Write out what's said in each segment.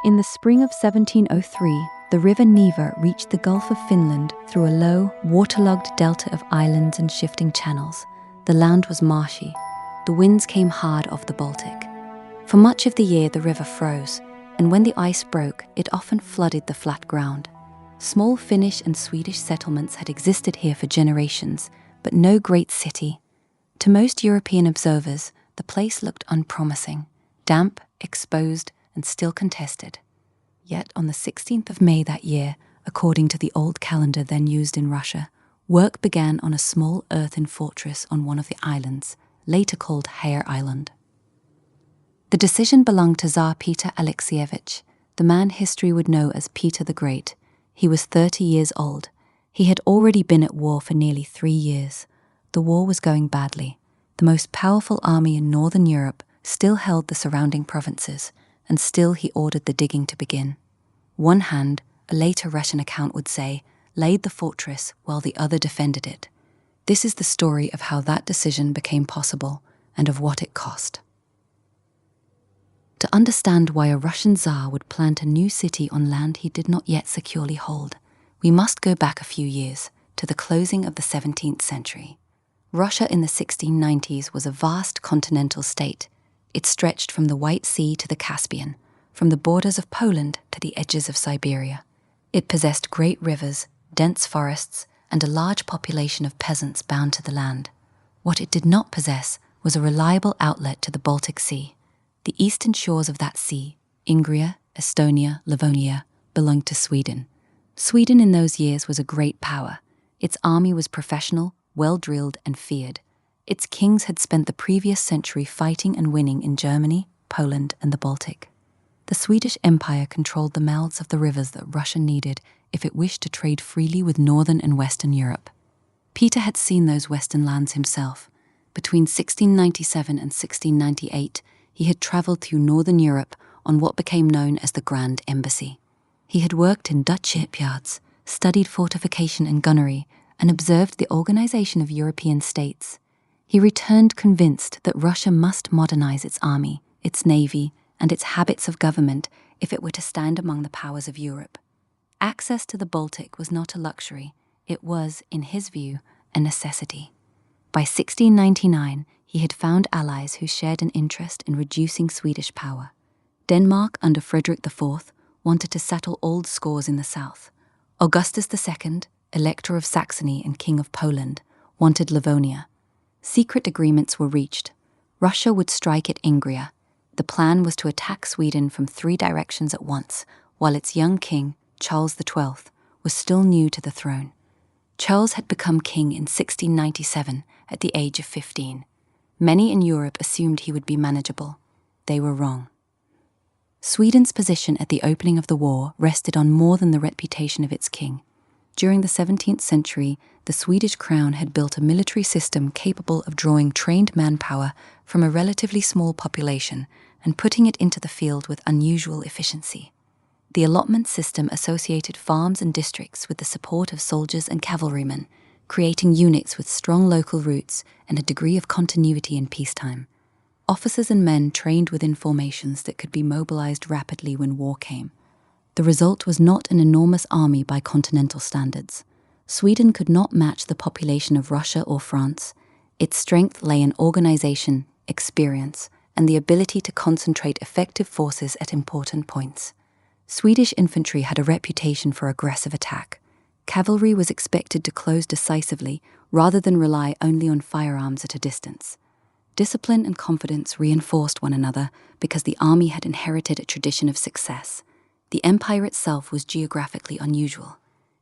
In the spring of 1703, the river Narva reached the Gulf of Finland through a low, waterlogged delta of islands and shifting channels. The land was marshy. The winds came hard off the Baltic. For much of the year, the river froze, and when the ice broke, it often flooded the flat ground. Small Finnish and Swedish settlements had existed here for generations, but no great city. To most European observers, the place looked unpromising, damp, exposed, and still contested. Yet on the 16th of May that year, according to the old calendar then used in Russia, work began on a small earthen fortress on one of the islands, later called Hare Island. The decision belonged to Tsar Peter Alexievich, the man history would know as Peter the Great. He was 30 years old. He had already been at war for nearly 3 years. The war was going badly. The most powerful army in northern Europe still held the surrounding provinces, and still he ordered the digging to begin. One hand, a later Russian account would say, laid the fortress while the other defended it. This is the story of how that decision became possible and of what it cost. To understand why a Russian Tsar would plant a new city on land he did not yet securely hold, we must go back a few years to the closing of the 17th century. Russia in the 1690s was a vast continental state. It stretched from the White Sea to the Caspian, from the borders of Poland to the edges of Siberia. It possessed great rivers, dense forests, and a large population of peasants bound to the land. What it did not possess was a reliable outlet to the Baltic Sea. The eastern shores of that sea, Ingria, Estonia, Livonia, belonged to Sweden. Sweden in those years was a great power. Its army was professional, well-drilled, and feared. Its kings had spent the previous century fighting and winning in Germany, Poland, and the Baltic. The Swedish Empire controlled the mouths of the rivers that Russia needed if it wished to trade freely with northern and western Europe. Peter had seen those western lands himself. Between 1697 and 1698, he had travelled through northern Europe on what became known as the Grand Embassy. He had worked in Dutch shipyards, studied fortification and gunnery, and observed the organisation of European states. He returned convinced that Russia must modernise its army, its navy, and its habits of government if it were to stand among the powers of Europe. Access to the Baltic was not a luxury, it was, in his view, a necessity. By 1699, he had found allies who shared an interest in reducing Swedish power. Denmark, under Frederick IV, wanted to settle old scores in the south. Augustus II, Elector of Saxony and King of Poland, wanted Livonia. Secret agreements were reached. Russia would strike at Ingria. The plan was to attack Sweden from 3 directions at once, while its young king, Charles XII, was still new to the throne. Charles had become king in 1697 at the age of 15. Many in Europe assumed he would be manageable. They were wrong. Sweden's position at the opening of the war rested on more than the reputation of its king. During the 17th century, the Swedish crown had built a military system capable of drawing trained manpower from a relatively small population and putting it into the field with unusual efficiency. The allotment system associated farms and districts with the support of soldiers and cavalrymen, creating units with strong local roots and a degree of continuity in peacetime. Officers and men trained within formations that could be mobilized rapidly when war came. The result was not an enormous army by continental standards. Sweden could not match the population of Russia or France. Its strength lay in organization, experience, and the ability to concentrate effective forces at important points. Swedish infantry had a reputation for aggressive attack. Cavalry was expected to close decisively rather than rely only on firearms at a distance. Discipline and confidence reinforced one another because the army had inherited a tradition of success. The empire itself was geographically unusual.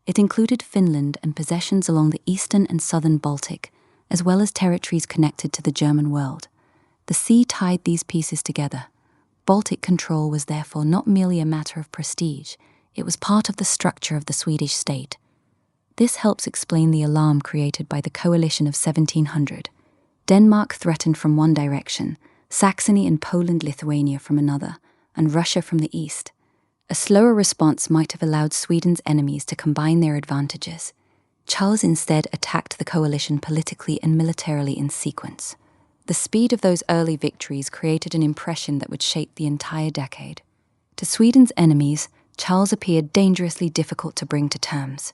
It included Finland and possessions along the eastern and southern Baltic, as well as territories connected to the German world. The sea tied these pieces together. Baltic control was therefore not merely a matter of prestige, it was part of the structure of the Swedish state. This helps explain the alarm created by the coalition of 1700. Denmark threatened from one direction, Saxony and Poland-Lithuania from another, and Russia from the east. A slower response might have allowed Sweden's enemies to combine their advantages. Charles instead attacked the coalition politically and militarily in sequence. The speed of those early victories created an impression that would shape the entire decade. To Sweden's enemies, Charles appeared dangerously difficult to bring to terms.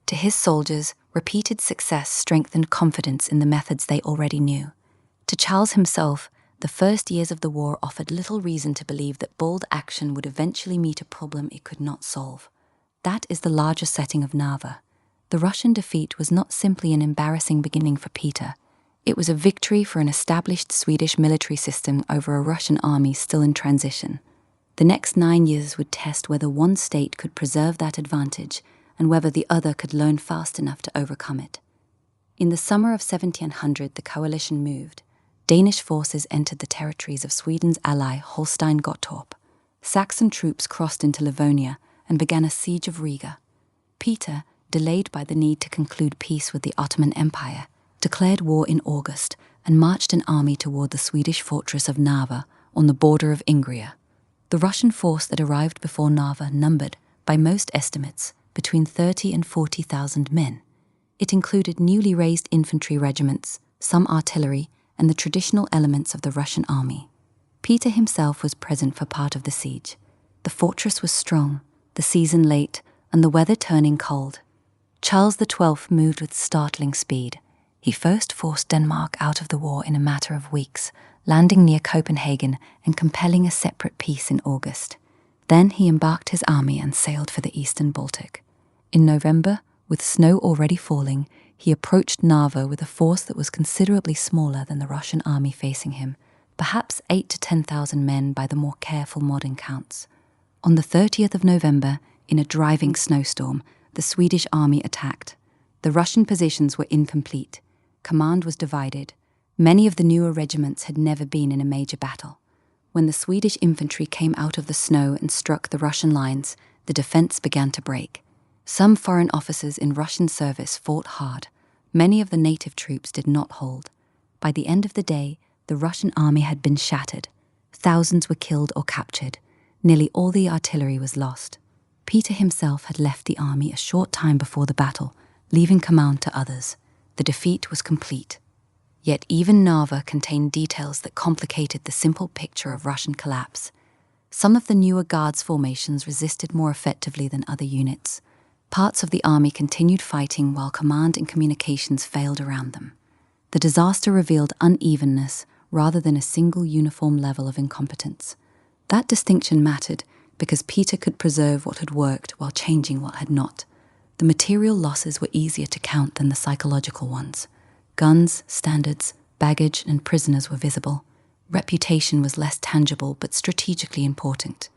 To his soldiers, repeated success strengthened confidence in the methods they already knew. To Charles himself, the first years of the war offered little reason to believe that bold action would eventually meet a problem it could not solve. That is the larger setting of Narva. The Russian defeat was not simply an embarrassing beginning for Peter. It was a victory for an established Swedish military system over a Russian army still in transition. The next 9 years would test whether one state could preserve that advantage and whether the other could learn fast enough to overcome it. In the summer of 1700, the coalition moved. Danish forces entered the territories of Sweden's ally Holstein-Gottorp. Saxon troops crossed into Livonia and began a siege of Riga. Peter, delayed by the need to conclude peace with the Ottoman Empire, declared war in August and marched an army toward the Swedish fortress of Narva on the border of Ingria. The Russian force that arrived before Narva numbered, by most estimates, between 30 and 40,000 men. It included newly raised infantry regiments, some artillery, and the traditional elements of the Russian army. Peter himself was present for part of the siege. The fortress was strong, the season late, and the weather turning cold. Charles XII moved with startling speed. He first forced Denmark out of the war in a matter of weeks, landing near Copenhagen and compelling a separate peace in August. Then he embarked his army and sailed for the eastern Baltic. In November, with snow already falling, he approached Narva with a force that was considerably smaller than the Russian army facing him, perhaps 8,000 to 10,000 men by the more careful modern counts. On the 30th of November, in a driving snowstorm, the Swedish army attacked. The Russian positions were incomplete. Command was divided. Many of the newer regiments had never been in a major battle. When the Swedish infantry came out of the snow and struck the Russian lines, the defense began to break. Some foreign officers in Russian service fought hard. Many of the native troops did not hold. By the end of the day, the Russian army had been shattered. Thousands were killed or captured. Nearly all the artillery was lost. Peter himself had left the army a short time before the battle, leaving command to others. The defeat was complete. Yet even Narva contained details that complicated the simple picture of Russian collapse. Some of the newer Guards formations resisted more effectively than other units. Parts of the army continued fighting while command and communications failed around them. The disaster revealed unevenness rather than a single uniform level of incompetence. That distinction mattered because Peter could preserve what had worked while changing what had not. The material losses were easier to count than the psychological ones. Guns, standards, baggage, and prisoners were visible. Reputation was less tangible but strategically important.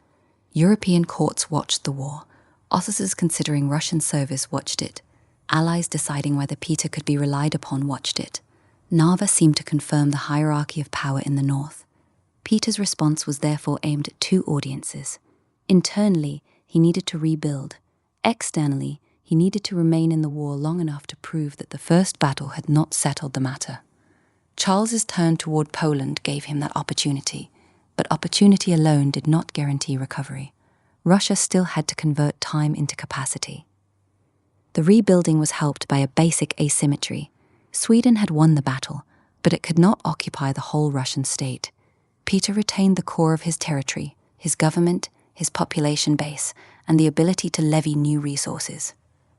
European courts watched the war. Officers considering Russian service watched it. Allies deciding whether Peter could be relied upon watched it. Narva seemed to confirm the hierarchy of power in the north. Peter's response was therefore aimed at two audiences. Internally, he needed to rebuild. Externally, he needed to remain in the war long enough to prove that the first battle had not settled the matter. Charles's turn toward Poland gave him that opportunity, but opportunity alone did not guarantee recovery. Russia still had to convert time into capacity. The rebuilding was helped by a basic asymmetry. Sweden had won the battle, but it could not occupy the whole Russian state. Peter retained the core of his territory, his government, his population base, and the ability to levy new resources.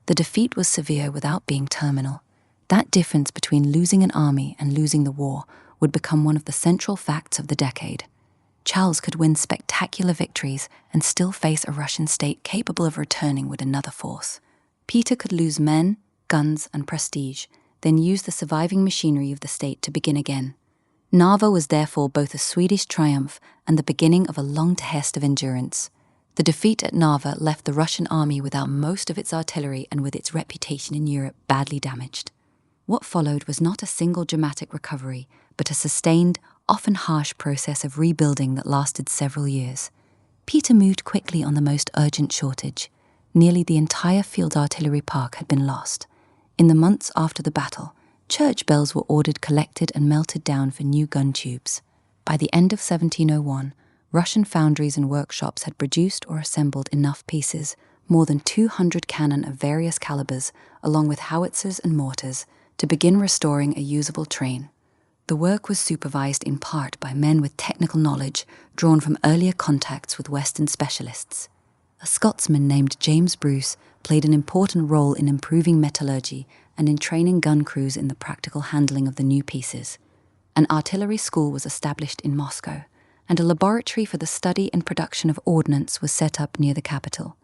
The defeat was severe without being terminal. That difference between losing an army and losing the war would become one of the central facts of the decade. Charles could win spectacular victories and still face a Russian state capable of returning with another force. Peter could lose men, guns, and prestige, then use the surviving machinery of the state to begin again. Narva was therefore both a Swedish triumph and the beginning of a long test of endurance. The defeat at Narva left the Russian army without most of its artillery and with its reputation in Europe badly damaged. What followed was not a single dramatic recovery, but a sustained, often harsh process of rebuilding that lasted several years. Peter moved quickly on the most urgent shortage. Nearly the entire field artillery park had been lost. In the months after the battle, church bells were ordered collected and melted down for new gun tubes. By the end of 1701, Russian foundries and workshops had produced or assembled enough pieces, more than 200 cannon of various calibers, along with howitzers and mortars, to begin restoring a usable train. The work was supervised in part by men with technical knowledge drawn from earlier contacts with Western specialists. A Scotsman named James Bruce played an important role in improving metallurgy and in training gun crews in the practical handling of the new pieces. An artillery school was established in Moscow, and a laboratory for the study and production of ordnance was set up near the capital.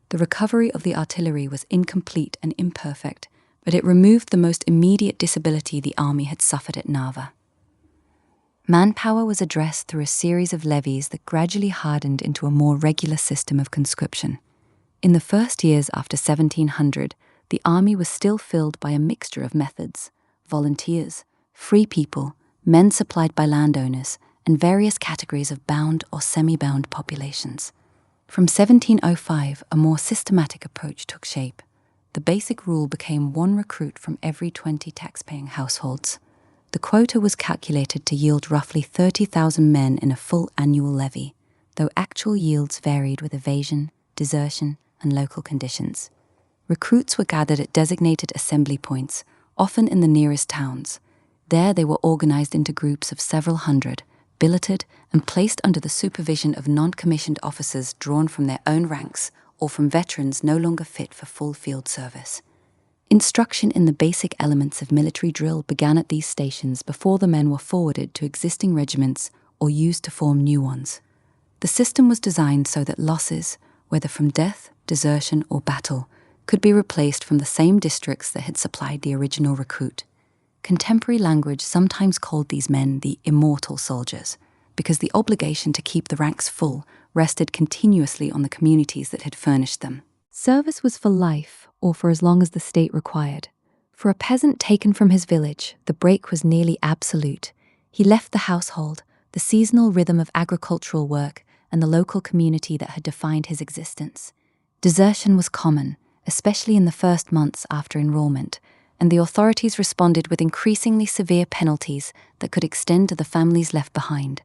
The recovery of the artillery was incomplete and imperfect, but it removed the most immediate disability the army had suffered at Narva. Manpower was addressed through a series of levies that gradually hardened into a more regular system of conscription. In the first years after 1700, the army was still filled by a mixture of methods: volunteers, free people, men supplied by landowners, and various categories of bound or semi-bound populations. From 1705, a more systematic approach took shape. The basic rule became 1 recruit from every 20 tax-paying households. The quota was calculated to yield roughly 30,000 men in a full annual levy, though actual yields varied with evasion, desertion, and local conditions. Recruits were gathered at designated assembly points, often in the nearest towns. There they were organized into groups of several hundred, billeted and placed under the supervision of non-commissioned officers drawn from their own ranks or from veterans no longer fit for full field service. Instruction in the basic elements of military drill began at these stations before the men were forwarded to existing regiments or used to form new ones. The system was designed so that losses, whether from death, desertion, or battle, could be replaced from the same districts that had supplied the original recruit. Contemporary language sometimes called these men the immortal soldiers, because the obligation to keep the ranks full rested continuously on the communities that had furnished them. Service was for life, or for as long as the state required. For a peasant taken from his village, the break was nearly absolute. He left the household, the seasonal rhythm of agricultural work, and the local community that had defined his existence. Desertion was common, especially in the first months after enrollment, and the authorities responded with increasingly severe penalties that could extend to the families left behind.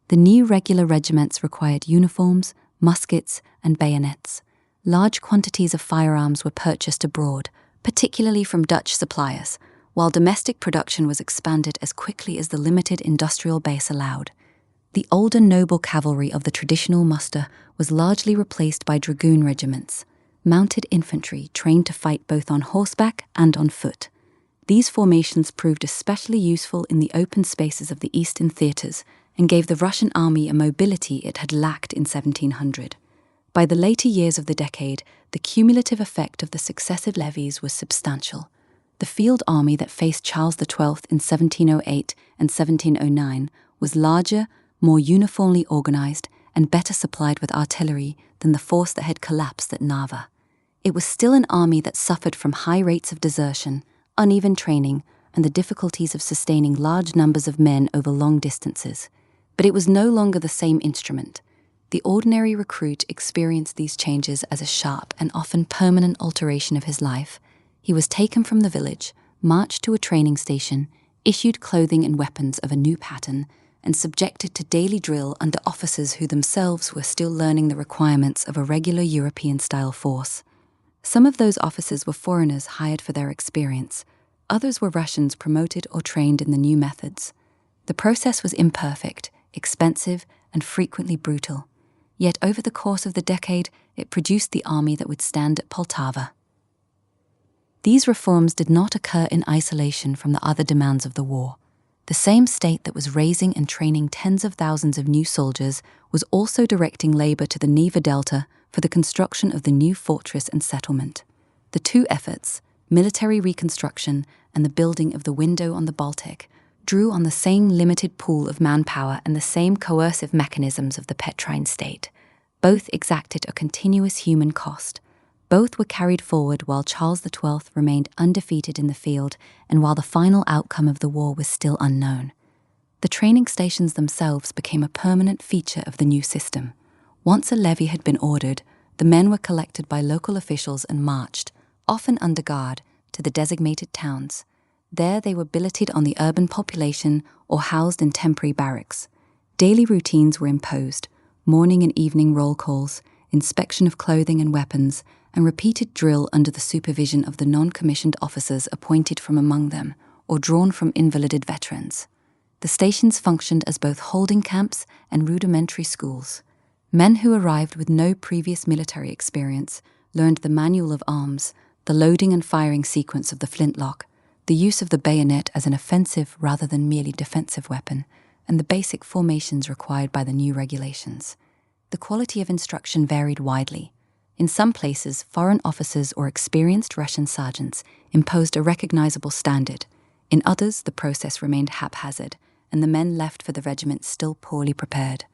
The new regular regiments required uniforms, muskets, and bayonets. Large quantities of firearms were purchased abroad, particularly from Dutch suppliers, while domestic production was expanded as quickly as the limited industrial base allowed. The older noble cavalry of the traditional muster was largely replaced by dragoon regiments, mounted infantry trained to fight both on horseback and on foot. These formations proved especially useful in the open spaces of the eastern theatres and gave the Russian army a mobility it had lacked in 1700. By the later years of the decade, the cumulative effect of the successive levies was substantial. The field army that faced Charles XII in 1708 and 1709 was larger, more uniformly organized, and better supplied with artillery than the force that had collapsed at Narva. It was still an army that suffered from high rates of desertion, uneven training, and the difficulties of sustaining large numbers of men over long distances. But it was no longer the same instrument. The ordinary recruit experienced these changes as a sharp and often permanent alteration of his life. He was taken from the village, marched to a training station, issued clothing and weapons of a new pattern, and subjected to daily drill under officers who themselves were still learning the requirements of a regular European-style force. Some of those officers were foreigners hired for their experience. Others were Russians promoted or trained in the new methods. The process was imperfect, expensive, and frequently brutal. Yet over the course of the decade, it produced the army that would stand at Poltava. These reforms did not occur in isolation from the other demands of the war. The same state that was raising and training tens of thousands of new soldiers was also directing labor to the Narva Delta for the construction of the new fortress and settlement. The two efforts, military reconstruction and the building of the window on the Baltic, drew on the same limited pool of manpower and the same coercive mechanisms of the Petrine state. Both exacted a continuous human cost. Both were carried forward while Charles XII remained undefeated in the field and while the final outcome of the war was still unknown. The training stations themselves became a permanent feature of the new system. Once a levy had been ordered, the men were collected by local officials and marched, often under guard, to the designated towns. There they were billeted on the urban population or housed in temporary barracks. Daily routines were imposed: morning and evening roll calls, inspection of clothing and weapons, and repeated drill under the supervision of the non-commissioned officers appointed from among them or drawn from invalided veterans. The stations functioned as both holding camps and rudimentary schools. Men who arrived with no previous military experience learned the manual of arms, the loading and firing sequence of the flintlock, the use of the bayonet as an offensive rather than merely defensive weapon, and the basic formations required by the new regulations. The quality of instruction varied widely. In some places, foreign officers or experienced Russian sergeants imposed a recognizable standard. In others, the process remained haphazard, and the men left for the regiment still poorly prepared.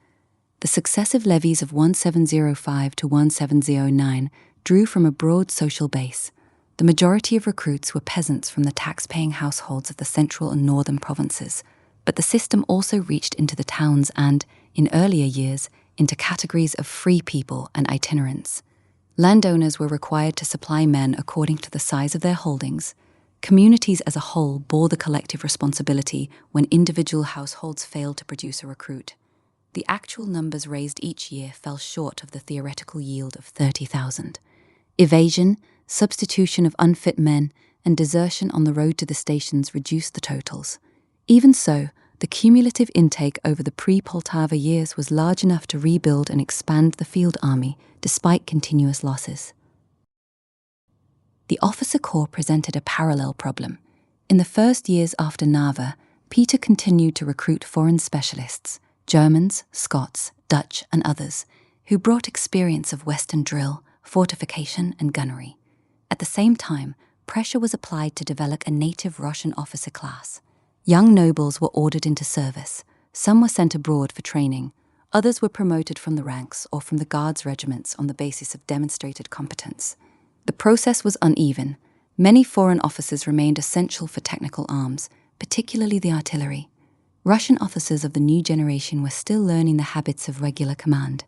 The successive levies of 1705 to 1709 drew from a broad social base. The majority of recruits were peasants from the tax-paying households of the central and northern provinces, but the system also reached into the towns and, in earlier years, into categories of free people and itinerants. Landowners were required to supply men according to the size of their holdings. Communities as a whole bore the collective responsibility when individual households failed to produce a recruit. The actual numbers raised each year fell short of the theoretical yield of 30,000. Evasion, substitution of unfit men, and desertion on the road to the stations reduced the totals. Even so, the cumulative intake over the pre-Poltava years was large enough to rebuild and expand the field army despite continuous losses. The officer corps presented a parallel problem. In the first years after Narva, Peter continued to recruit foreign specialists, Germans, Scots, Dutch, and others, who brought experience of Western drill, fortification, and gunnery. At the same time, pressure was applied to develop a native Russian officer class. Young nobles were ordered into service. Some were sent abroad for training. Others were promoted from the ranks or from the guards regiments on the basis of demonstrated competence. The process was uneven. Many foreign officers remained essential for technical arms, particularly the artillery. Russian officers of the new generation were still learning the habits of regular command.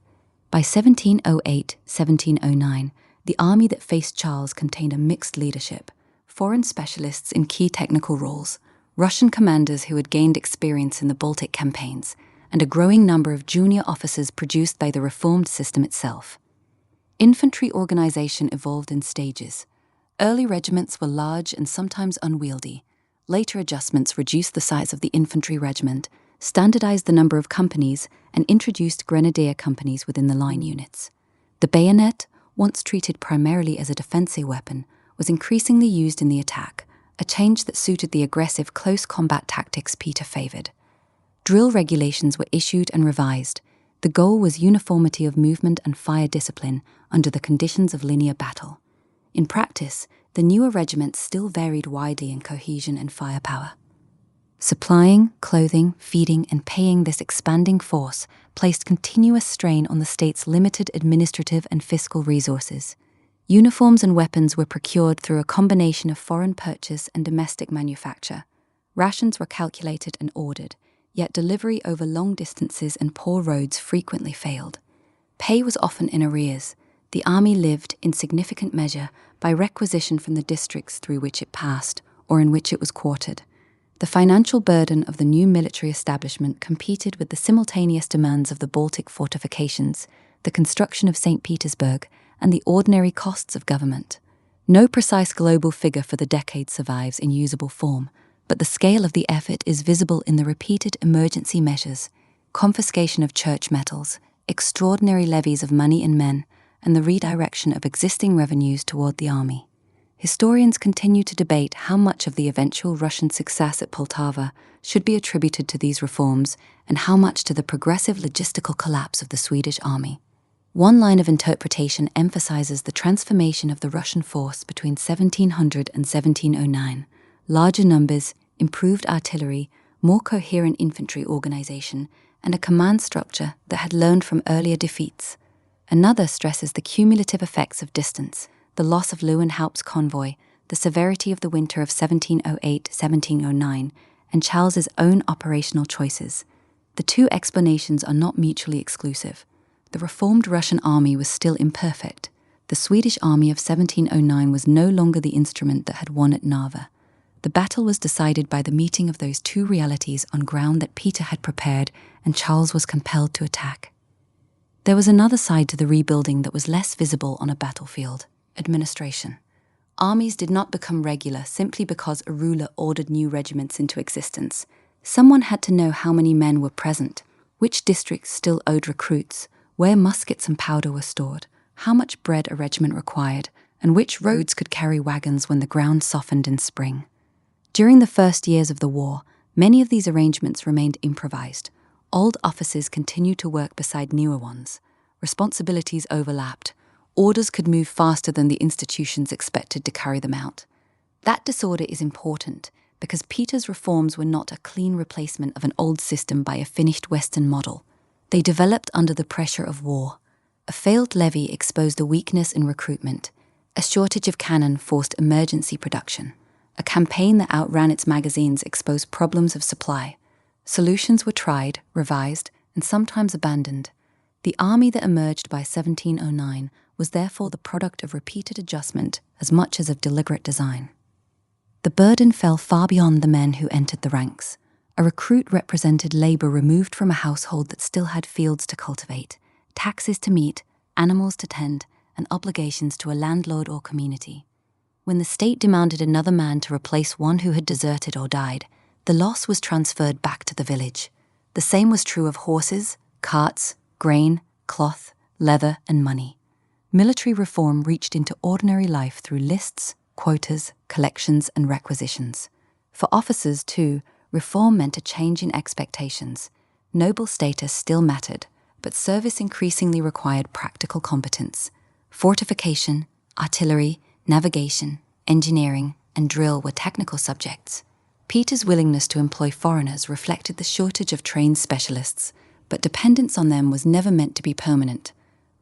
By 1708-1709, the army that faced Charles contained a mixed leadership, foreign specialists in key technical roles, Russian commanders who had gained experience in the Baltic campaigns, and a growing number of junior officers produced by the reformed system itself. Infantry organization evolved in stages. Early regiments were large and sometimes unwieldy. Later adjustments reduced the size of the infantry regiment, standardized the number of companies, and introduced grenadier companies within the line units. The bayonet, once treated primarily as a defensive weapon, was increasingly used in the attack, a change that suited the aggressive close combat tactics Peter favored. Drill regulations were issued and revised. The goal was uniformity of movement and fire discipline under the conditions of linear battle. In practice, the newer regiments still varied widely in cohesion and firepower. Supplying, clothing, feeding, and paying this expanding force placed continuous strain on the state's limited administrative and fiscal resources. Uniforms and weapons were procured through a combination of foreign purchase and domestic manufacture. Rations were calculated and ordered, yet delivery over long distances and poor roads frequently failed. Pay was often in arrears. The army lived, in significant measure, by requisition from the districts through which it passed or in which it was quartered. The financial burden of the new military establishment competed with the simultaneous demands of the Baltic fortifications, the construction of St. Petersburg, and the ordinary costs of government. No precise global figure for the decade survives in usable form, but the scale of the effort is visible in the repeated emergency measures, confiscation of church metals, extraordinary levies of money and men, and the redirection of existing revenues toward the army. Historians continue to debate how much of the eventual Russian success at Poltava should be attributed to these reforms and how much to the progressive logistical collapse of the Swedish army. One line of interpretation emphasizes the transformation of the Russian force between 1700 and 1709. Larger numbers, improved artillery, more coherent infantry organization, and a command structure that had learned from earlier defeats. Another stresses the cumulative effects of distance, the loss of Leeuwenhoup's convoy, the severity of the winter of 1708-1709, and Charles's own operational choices. The two explanations are not mutually exclusive. The reformed Russian army was still imperfect. The Swedish army of 1709 was no longer the instrument that had won at Narva. The battle was decided by the meeting of those two realities on ground that Peter had prepared and Charles was compelled to attack. There was another side to the rebuilding that was less visible on a battlefield: administration. Armies did not become regular simply because a ruler ordered new regiments into existence. Someone had to know how many men were present, which districts still owed recruits, where muskets and powder were stored, how much bread a regiment required, and which roads could carry wagons when the ground softened in spring. During the first years of the war, many of these arrangements remained improvised. Old officers continued to work beside newer ones. Responsibilities overlapped. Orders could move faster than the institutions expected to carry them out. That disorder is important because Peter's reforms were not a clean replacement of an old system by a finished Western model. They developed under the pressure of war. A failed levy exposed a weakness in recruitment. A shortage of cannon forced emergency production. A campaign that outran its magazines exposed problems of supply. Solutions were tried, revised, and sometimes abandoned. The army that emerged by 1709 was therefore the product of repeated adjustment as much as of deliberate design. The burden fell far beyond the men who entered the ranks. A recruit represented labor removed from a household that still had fields to cultivate, taxes to meet, animals to tend, and obligations to a landlord or community. When the state demanded another man to replace one who had deserted or died, the loss was transferred back to the village. The same was true of horses, carts, grain, cloth, leather, and money. Military reform reached into ordinary life through lists, quotas, collections, and requisitions. For officers, too, reform meant a change in expectations. Noble status still mattered, but service increasingly required practical competence. Fortification, artillery, navigation, engineering, and drill were technical subjects. Peter's willingness to employ foreigners reflected the shortage of trained specialists, but dependence on them was never meant to be permanent.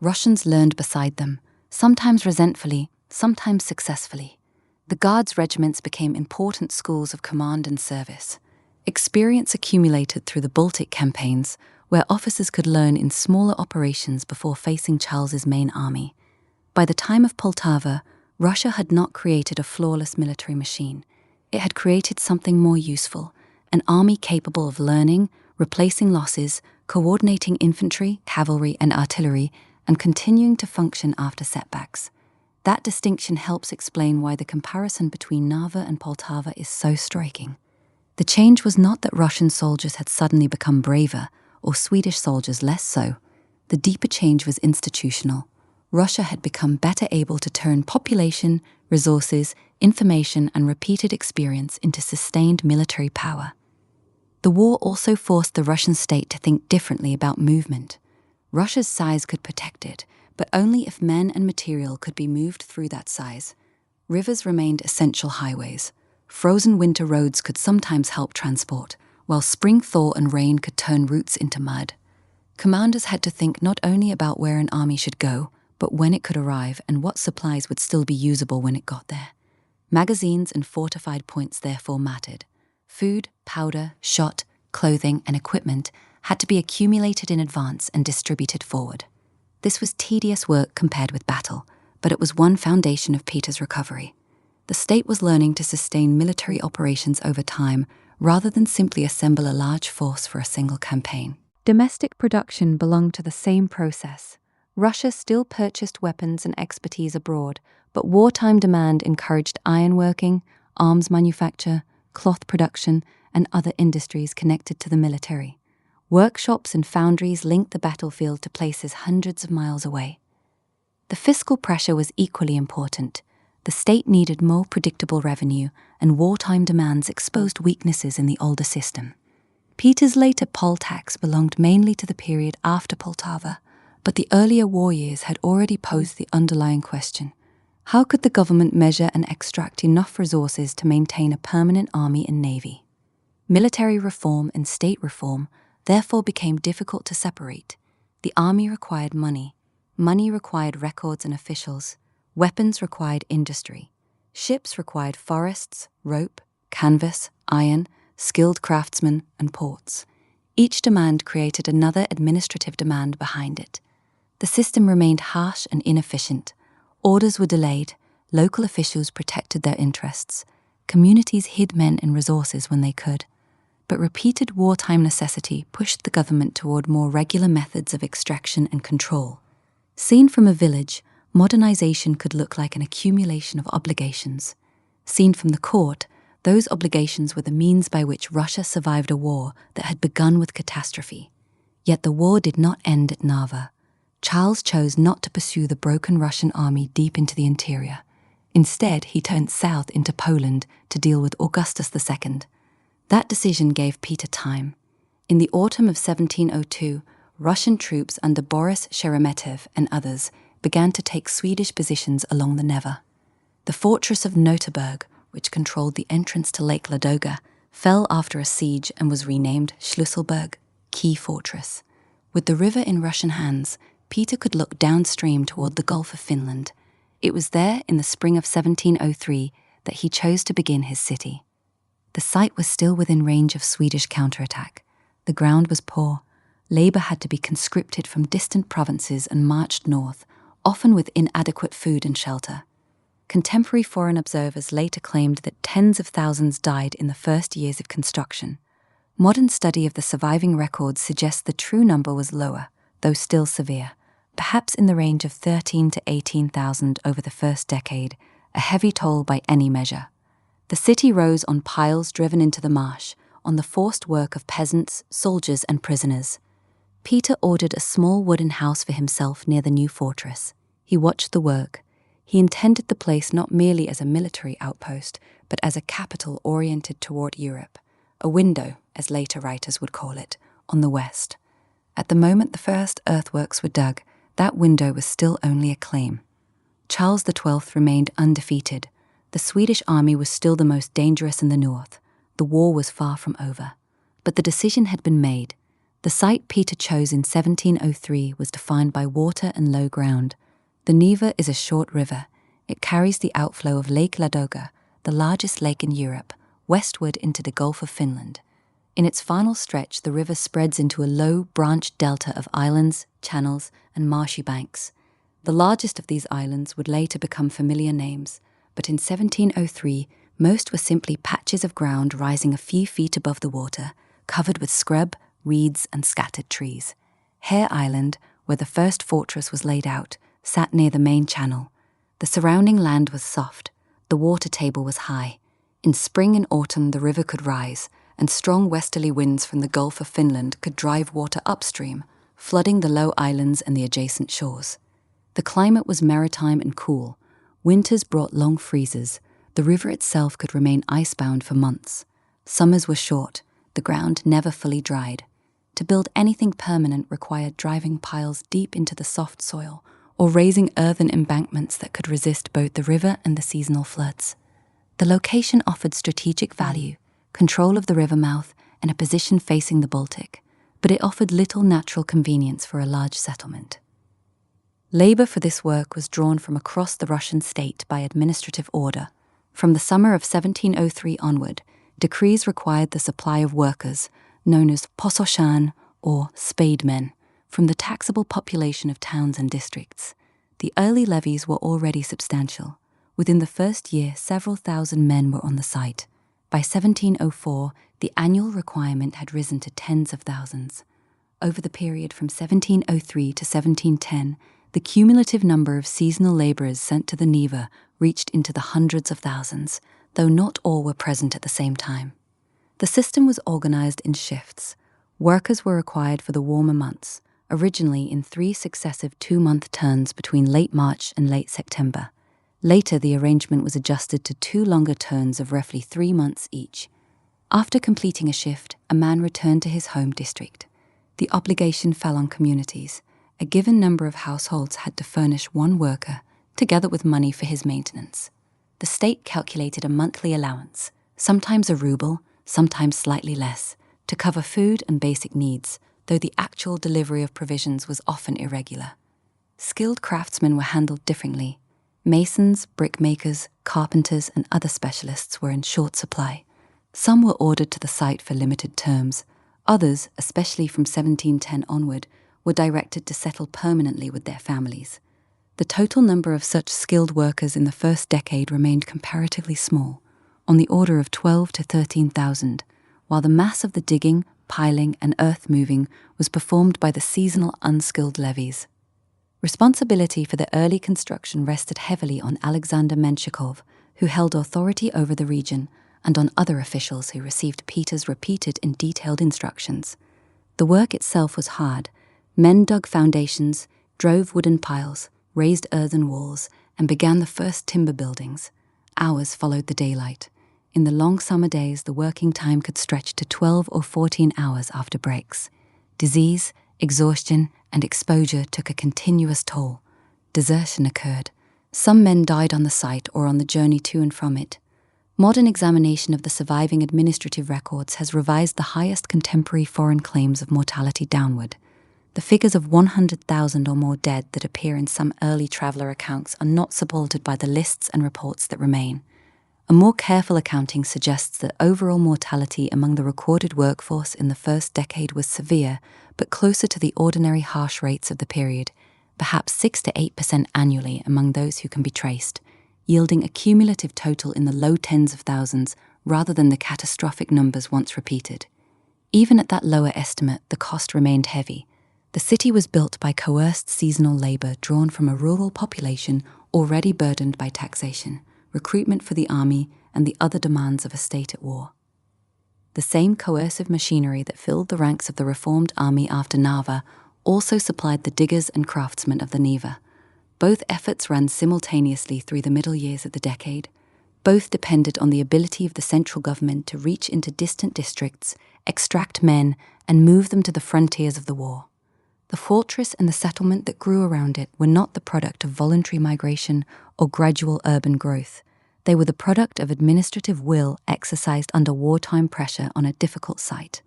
Russians learned beside them, sometimes resentfully, sometimes successfully. The Guards regiments became important schools of command and service. Experience accumulated through the Baltic campaigns, where officers could learn in smaller operations before facing Charles's main army. By the time of Poltava, Russia had not created a flawless military machine. It had created something more useful, an army capable of learning, replacing losses, coordinating infantry, cavalry, and artillery, and continuing to function after setbacks. That distinction helps explain why the comparison between Narva and Poltava is so striking. The change was not that Russian soldiers had suddenly become braver, or Swedish soldiers less so. The deeper change was institutional. Russia had become better able to turn population, resources, information, and repeated experience into sustained military power. The war also forced the Russian state to think differently about movement. Russia's size could protect it, but only if men and material could be moved through that size. Rivers remained essential highways. Frozen winter roads could sometimes help transport, while spring thaw and rain could turn routes into mud. Commanders had to think not only about where an army should go, but when it could arrive and what supplies would still be usable when it got there. Magazines and fortified points therefore mattered. Food, powder, shot, clothing, and equipment had to be accumulated in advance and distributed forward. This was tedious work compared with battle, but it was one foundation of Peter's recovery. The state was learning to sustain military operations over time rather than simply assemble a large force for a single campaign. Domestic production belonged to the same process. Russia still purchased weapons and expertise abroad, but wartime demand encouraged ironworking, arms manufacture, cloth production, and other industries connected to the military. Workshops and foundries linked the battlefield to places hundreds of miles away. The fiscal pressure was equally important. The state needed more predictable revenue, and wartime demands exposed weaknesses in the older system. Peter's later poll tax belonged mainly to the period after Poltava, but the earlier war years had already posed the underlying question: how could the government measure and extract enough resources to maintain a permanent army and navy? Military reform and state reform therefore became difficult to separate. The army required money. Money required records and officials. Weapons required industry. Ships required forests, rope, canvas, iron, skilled craftsmen, and ports. Each demand created another administrative demand behind it. The system remained harsh and inefficient. Orders were delayed. Local officials protected their interests. Communities hid men and resources when they could. But repeated wartime necessity pushed the government toward more regular methods of extraction and control. Seen from a village, modernization could look like an accumulation of obligations. Seen from the court, Those obligations were the means by which Russia survived a war that had begun with catastrophe. Yet the war did not end at Narva. Charles chose not to pursue the broken Russian army deep into the interior. Instead, he turned south into Poland to deal with Augustus II. That decision gave Peter time. In the autumn of 1702, Russian troops under Boris Sheremetev and others began to take Swedish positions along the Neva. The fortress of Noterburg, which controlled the entrance to Lake Ladoga, fell after a siege and was renamed Schlüsselburg, Key Fortress. With the river in Russian hands, Peter could look downstream toward the Gulf of Finland. It was there, in the spring of 1703, that he chose to begin his city. The site was still within range of Swedish counterattack. The ground was poor. Labour had to be conscripted from distant provinces and marched north, often with inadequate food and shelter. Contemporary foreign observers later claimed that tens of thousands died in the first years of construction. Modern study of the surviving records suggests the true number was lower, though still severe, perhaps in the range of 13,000 to 18,000 over the first decade, a heavy toll by any measure. The city rose on piles driven into the marsh, on the forced work of peasants, soldiers, and prisoners. Peter ordered a small wooden house for himself near the new fortress. He watched the work. He intended the place not merely as a military outpost, but as a capital oriented toward Europe, a window, as later writers would call it, on the west. At the moment the first earthworks were dug, that window was still only a claim. Charles XII remained undefeated. The Swedish army was still the most dangerous in the north. The war was far from over. But the decision had been made. The site Peter chose in 1703 was defined by water and low ground. The Neva is a short river. It carries the outflow of Lake Ladoga, the largest lake in Europe, westward into the Gulf of Finland. In its final stretch, the river spreads into a low, branched delta of islands, channels, and marshy banks. The largest of these islands would later become familiar names, but in 1703, most were simply patches of ground rising a few feet above the water, covered with scrub, reeds, and scattered trees. Hare Island, where the first fortress was laid out, sat near the main channel. The surrounding land was soft. The water table was high. In spring and autumn, the river could rise, and strong westerly winds from the Gulf of Finland could drive water upstream, flooding the low islands and the adjacent shores. The climate was maritime and cool. Winters brought long freezes. The river itself could remain icebound for months. Summers were short. The ground never fully dried. To build anything permanent required driving piles deep into the soft soil or raising earthen embankments that could resist both the river and the seasonal floods. The location offered strategic value, control of the river mouth, and a position facing the Baltic, but it offered little natural convenience for a large settlement. Labour for this work was drawn from across the Russian state by administrative order. From the summer of 1703 onward, decrees required the supply of workers, known as pososhan or spademen, from the taxable population of towns and districts. The early levies were already substantial. Within the first year, several thousand men were on the site. By 1704, the annual requirement had risen to tens of thousands. Over the period from 1703 to 1710, the cumulative number of seasonal labourers sent to the Neva reached into the hundreds of thousands, though not all were present at the same time. The system was organised in shifts. Workers were required for the warmer months, originally in 3 successive 2-month turns between late March and late September. Later, the arrangement was adjusted to 2 longer turns of roughly 3 months each. After completing a shift, a man returned to his home district. The obligation fell on communities. A given number of households had to furnish one worker, together with money for his maintenance. The state calculated a monthly allowance, sometimes a ruble, sometimes slightly less, to cover food and basic needs, though the actual delivery of provisions was often irregular. Skilled craftsmen were handled differently. Masons, brickmakers, carpenters, and other specialists were in short supply. Some were ordered to the site for limited terms. Others, especially from 1710 onward, were directed to settle permanently with their families. The total number of such skilled workers in the first decade remained comparatively small, on the order of 12,000 to 13,000, while the mass of the digging, piling, and earth moving was performed by the seasonal unskilled levies. Responsibility for the early construction rested heavily on Alexander Menshikov, who held authority over the region and on other officials who received Peter's repeated and detailed instructions. The work itself was hard. Men dug foundations, drove wooden piles, raised earthen walls, and began the first timber buildings. Hours followed the daylight. In the long summer days, the working time could stretch to 12 or 14 hours after breaks. Disease, exhaustion, and exposure took a continuous toll. Desertion occurred. Some men died on the site or on the journey to and from it. Modern examination of the surviving administrative records has revised the highest contemporary foreign claims of mortality downward. The figures of 100,000 or more dead that appear in some early traveller accounts are not supported by the lists and reports that remain. A more careful accounting suggests that overall mortality among the recorded workforce in the first decade was severe, but closer to the ordinary harsh rates of the period, perhaps 6 to 8% annually among those who can be traced, yielding a cumulative total in the low tens of thousands rather than the catastrophic numbers once repeated. Even at that lower estimate, the cost remained heavy. The city was built by coerced seasonal labour drawn from a rural population already burdened by taxation, recruitment for the army, and the other demands of a state at war. The same coercive machinery that filled the ranks of the reformed army after Narva also supplied the diggers and craftsmen of the Neva. Both efforts ran simultaneously through the middle years of the decade. Both depended on the ability of the central government to reach into distant districts, extract men, and move them to the frontiers of the war. The fortress and the settlement that grew around it were not the product of voluntary migration or gradual urban growth. They were the product of administrative will exercised under wartime pressure on a difficult site.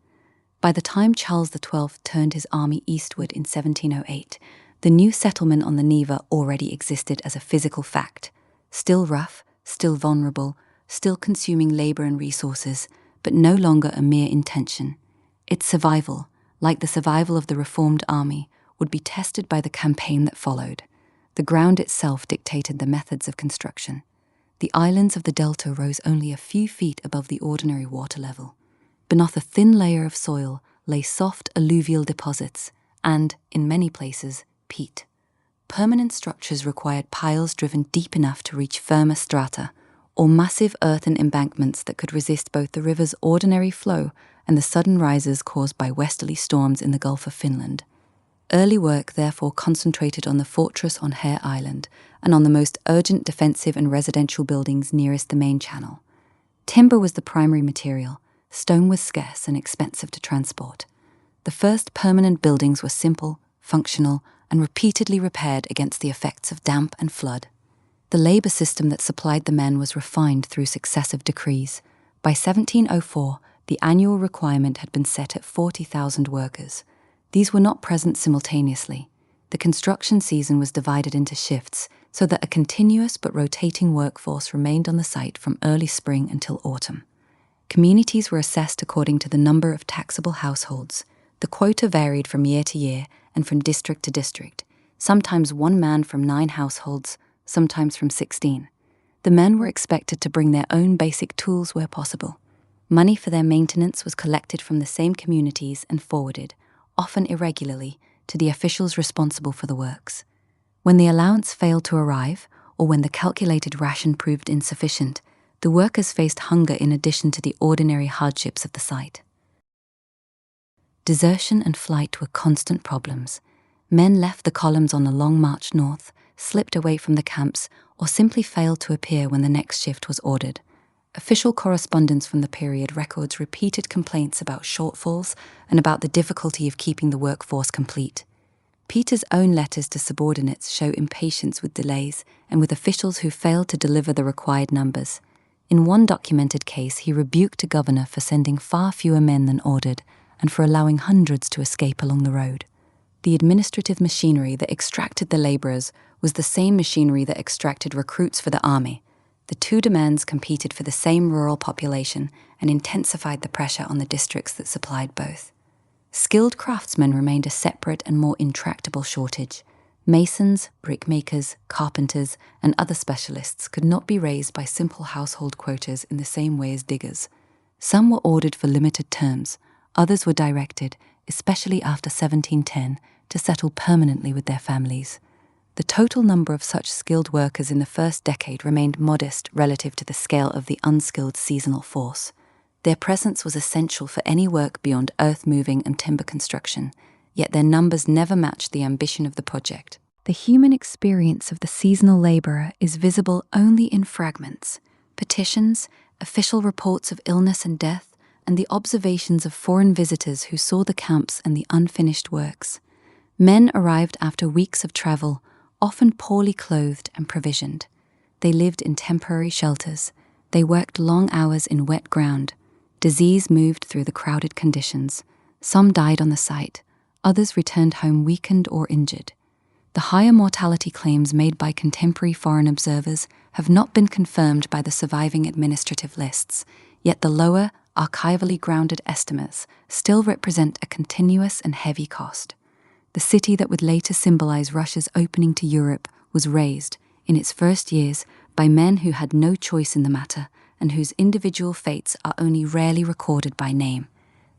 By the time Charles XII turned his army eastward in 1708, the new settlement on the Neva already existed as a physical fact, still rough, still vulnerable, still consuming labour and resources, but no longer a mere intention. Its survival, like the survival of the reformed army, would be tested by the campaign that followed. The ground itself dictated the methods of construction. The islands of the delta rose only a few feet above the ordinary water level. Beneath a thin layer of soil lay soft alluvial deposits and, in many places, peat. Permanent structures required piles driven deep enough to reach firmer strata, or massive earthen embankments that could resist both the river's ordinary flow and the sudden rises caused by westerly storms in the Gulf of Finland. Early work therefore concentrated on the fortress on Hare Island and on the most urgent defensive and residential buildings nearest the main channel. Timber was the primary material. Stone was scarce and expensive to transport. The first permanent buildings were simple, functional, and repeatedly repaired against the effects of damp and flood. The labour system that supplied the men was refined through successive decrees. By 1704, the annual requirement had been set at 40,000 workers. These were not present simultaneously. The construction season was divided into shifts so that a continuous but rotating workforce remained on the site from early spring until autumn. Communities were assessed according to the number of taxable households. The quota varied from year to year and from district to district, sometimes one man from 9 households, sometimes from 16. The men were expected to bring their own basic tools where possible. Money for their maintenance was collected from the same communities and forwarded, often irregularly, to the officials responsible for the works. When the allowance failed to arrive, or when the calculated ration proved insufficient, the workers faced hunger in addition to the ordinary hardships of the site. Desertion and flight were constant problems. Men left the columns on a long march north, slipped away from the camps, or simply failed to appear when the next shift was ordered. Official correspondence from the period records repeated complaints about shortfalls and about the difficulty of keeping the workforce complete. Peter's own letters to subordinates show impatience with delays and with officials who failed to deliver the required numbers. In one documented case, he rebuked a governor for sending far fewer men than ordered and for allowing hundreds to escape along the road. The administrative machinery that extracted the labourers was the same machinery that extracted recruits for the army. The two demands competed for the same rural population and intensified the pressure on the districts that supplied both. Skilled craftsmen remained a separate and more intractable shortage. Masons, brickmakers, carpenters, and other specialists could not be raised by simple household quotas in the same way as diggers. Some were ordered for limited terms, others were directed, especially after 1710, to settle permanently with their families. The total number of such skilled workers in the first decade remained modest relative to the scale of the unskilled seasonal force. Their presence was essential for any work beyond earth-moving and timber construction, yet their numbers never matched the ambition of the project. The human experience of the seasonal laborer is visible only in fragments: petitions, official reports of illness and death, and the observations of foreign visitors who saw the camps and the unfinished works. Men arrived after weeks of travel, often poorly clothed and provisioned. They lived in temporary shelters. They worked long hours in wet ground. Disease moved through the crowded conditions. Some died on the site. Others returned home weakened or injured. The higher mortality claims made by contemporary foreign observers have not been confirmed by the surviving administrative lists, yet the lower, archivally grounded estimates still represent a continuous and heavy cost. The city that would later symbolize Russia's opening to Europe was raised, in its first years, by men who had no choice in the matter and whose individual fates are only rarely recorded by name.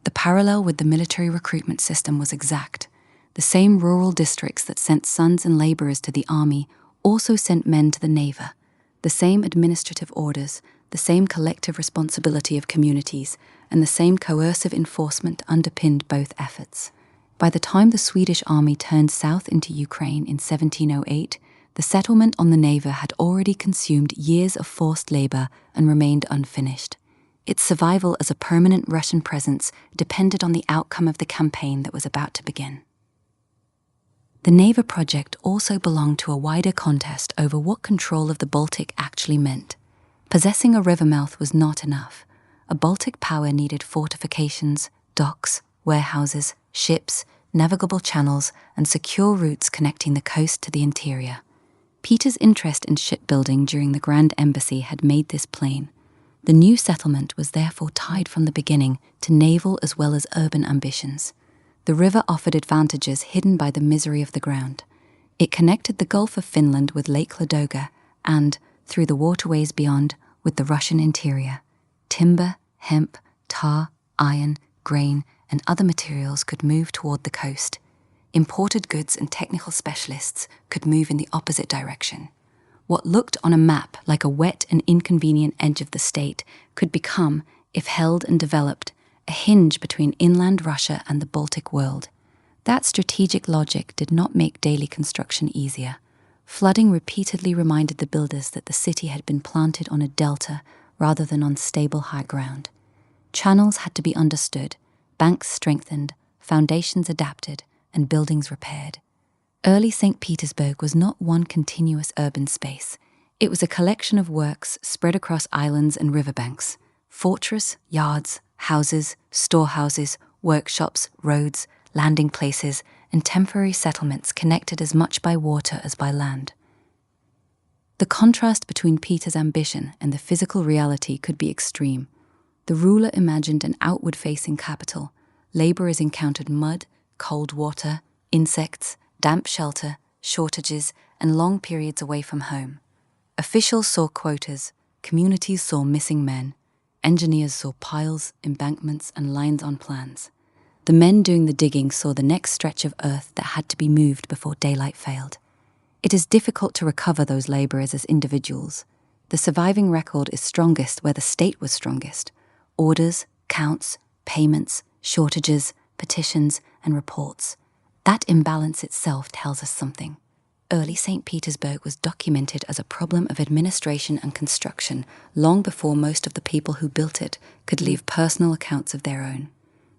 The parallel with the military recruitment system was exact. The same rural districts that sent sons and laborers to the army also sent men to the Narva. The same administrative orders, the same collective responsibility of communities, and the same coercive enforcement underpinned both efforts. By the time the Swedish army turned south into Ukraine in 1708, the settlement on the Narva had already consumed years of forced labor and remained unfinished. Its survival as a permanent Russian presence depended on the outcome of the campaign that was about to begin. The Narva project also belonged to a wider contest over what control of the Baltic actually meant. Possessing a river mouth was not enough. A Baltic power needed fortifications, docks, warehouses, ships, navigable channels, and secure routes connecting the coast to the interior. Peter's interest in shipbuilding during the Grand Embassy had made this plain. The new settlement was therefore tied from the beginning to naval as well as urban ambitions. The river offered advantages hidden by the misery of the ground. It connected the Gulf of Finland with Lake Ladoga and, through the waterways beyond, with the Russian interior. Timber, hemp, tar, iron, grain, and other materials could move toward the coast. Imported goods and technical specialists could move in the opposite direction. What looked on a map like a wet and inconvenient edge of the state could become, if held and developed, a hinge between inland Russia and the Baltic world. That strategic logic did not make daily construction easier. Flooding repeatedly reminded the builders that the city had been planted on a delta rather than on stable high ground. Channels had to be understood, banks strengthened, foundations adapted, and buildings repaired. Early St. Petersburg was not one continuous urban space. It was a collection of works spread across islands and riverbanks. Fortress, yards, houses, storehouses, workshops, roads, landing places, and temporary settlements connected as much by water as by land. The contrast between Peter's ambition and the physical reality could be extreme. The ruler imagined an outward-facing capital. Laborers encountered mud, cold water, insects, damp shelter, shortages, and long periods away from home. Officials saw quotas, communities saw missing men, engineers saw piles, embankments, and lines on plans. The men doing the digging saw the next stretch of earth that had to be moved before daylight failed. It is difficult to recover those laborers as individuals. The surviving record is strongest where the state was strongest. Orders, counts, payments, shortages, petitions, and reports. That imbalance itself tells us something. Early St. Petersburg was documented as a problem of administration and construction long before most of the people who built it could leave personal accounts of their own.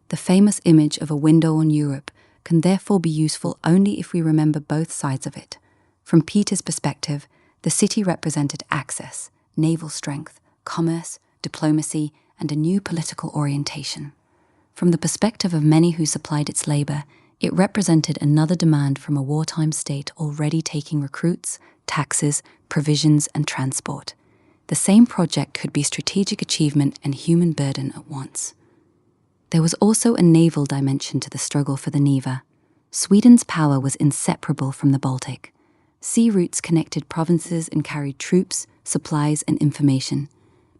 The famous image of a window on Europe can therefore be useful only if we remember both sides of it. From Peter's perspective, the city represented access, naval strength, commerce, diplomacy, and a new political orientation. From the perspective of many who supplied its labor, it represented another demand from a wartime state already taking recruits, taxes, provisions, and transport. The same project could be strategic achievement and human burden at once. There was also a naval dimension to the struggle for the Narva. Sweden's power was inseparable from the Baltic. Sea routes connected provinces and carried troops, supplies, and information.